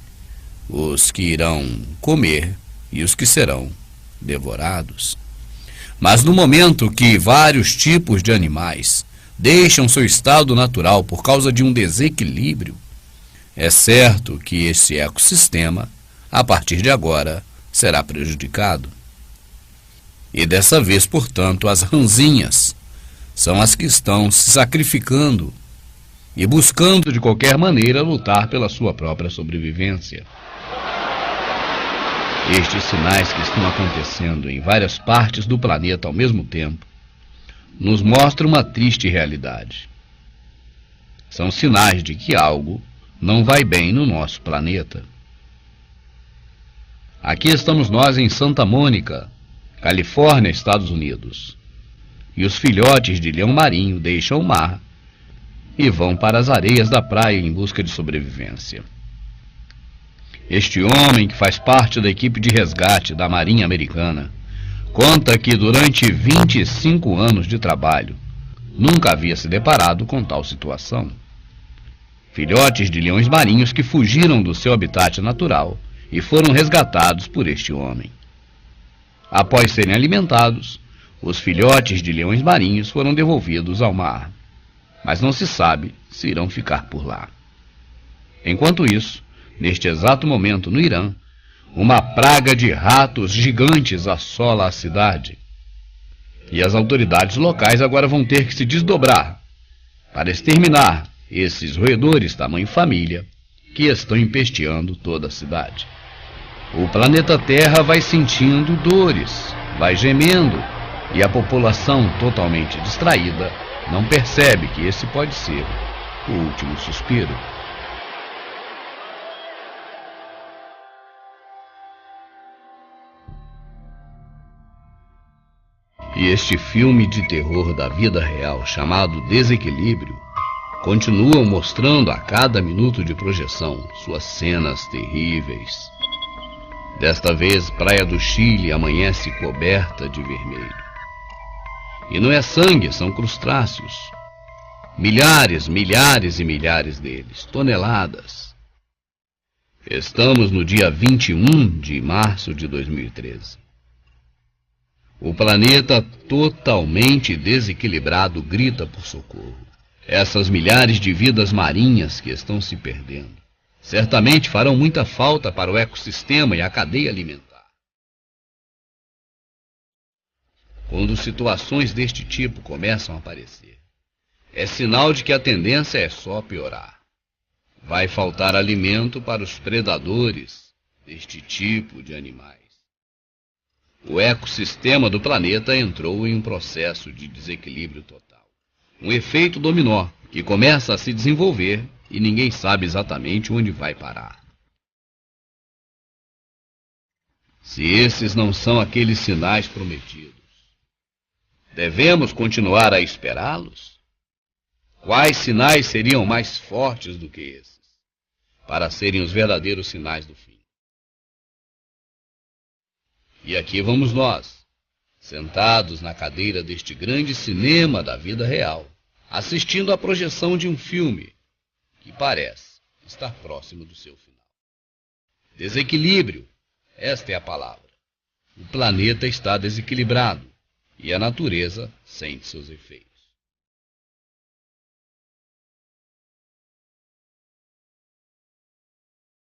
os que irão comer e os que serão devorados. Mas no momento que vários tipos de animais deixam seu estado natural por causa de um desequilíbrio, é certo que esse ecossistema, a partir de agora, será prejudicado. E dessa vez, portanto, as rãzinhas são as que estão se sacrificando e buscando de qualquer maneira lutar pela sua própria sobrevivência. Estes sinais que estão acontecendo em várias partes do planeta ao mesmo tempo nos mostram uma triste realidade. São sinais de que algo não vai bem no nosso planeta. Aqui estamos nós em Santa Mônica, Califórnia, Estados Unidos. E os filhotes de leão marinho deixam o mar e vão para as areias da praia em busca de sobrevivência. Este homem, que faz parte da equipe de resgate da Marinha Americana, conta que durante 25 anos de trabalho nunca havia se deparado com tal situação. Filhotes de leões marinhos que fugiram do seu habitat natural e foram resgatados por este homem. Após serem alimentados, os filhotes de leões marinhos foram devolvidos ao mar, mas não se sabe se irão ficar por lá. Enquanto isso, neste exato momento no Irã, uma praga de ratos gigantes assola a cidade. E as autoridades locais agora vão ter que se desdobrar para exterminar esses roedores tamanho família que estão empesteando toda a cidade. O planeta Terra vai sentindo dores, vai gemendo, e a população totalmente distraída não percebe que esse pode ser o último suspiro. E este filme de terror da vida real, chamado Desequilíbrio, continua mostrando a cada minuto de projeção suas cenas terríveis. Desta vez, Praia do Chile amanhece coberta de vermelho. E não é sangue, são crustáceos. Milhares, milhares e milhares deles, toneladas. Estamos no dia 21 de março de 2013. O planeta totalmente desequilibrado grita por socorro. Essas milhares de vidas marinhas que estão se perdendo certamente farão muita falta para o ecossistema e a cadeia alimentar. Quando situações deste tipo começam a aparecer, é sinal de que a tendência é só piorar. Vai faltar alimento para os predadores deste tipo de animais. O ecossistema do planeta entrou em um processo de desequilíbrio total. Um efeito dominó que começa a se desenvolver e ninguém sabe exatamente onde vai parar. Se esses não são aqueles sinais prometidos, devemos continuar a esperá-los? Quais sinais seriam mais fortes do que esses, para serem os verdadeiros sinais do fim? E aqui vamos nós, sentados na cadeira deste grande cinema da vida real, assistindo à projeção de um filme que parece estar próximo do seu final. Desequilíbrio, esta é a palavra. O planeta está desequilibrado e a natureza sente seus efeitos.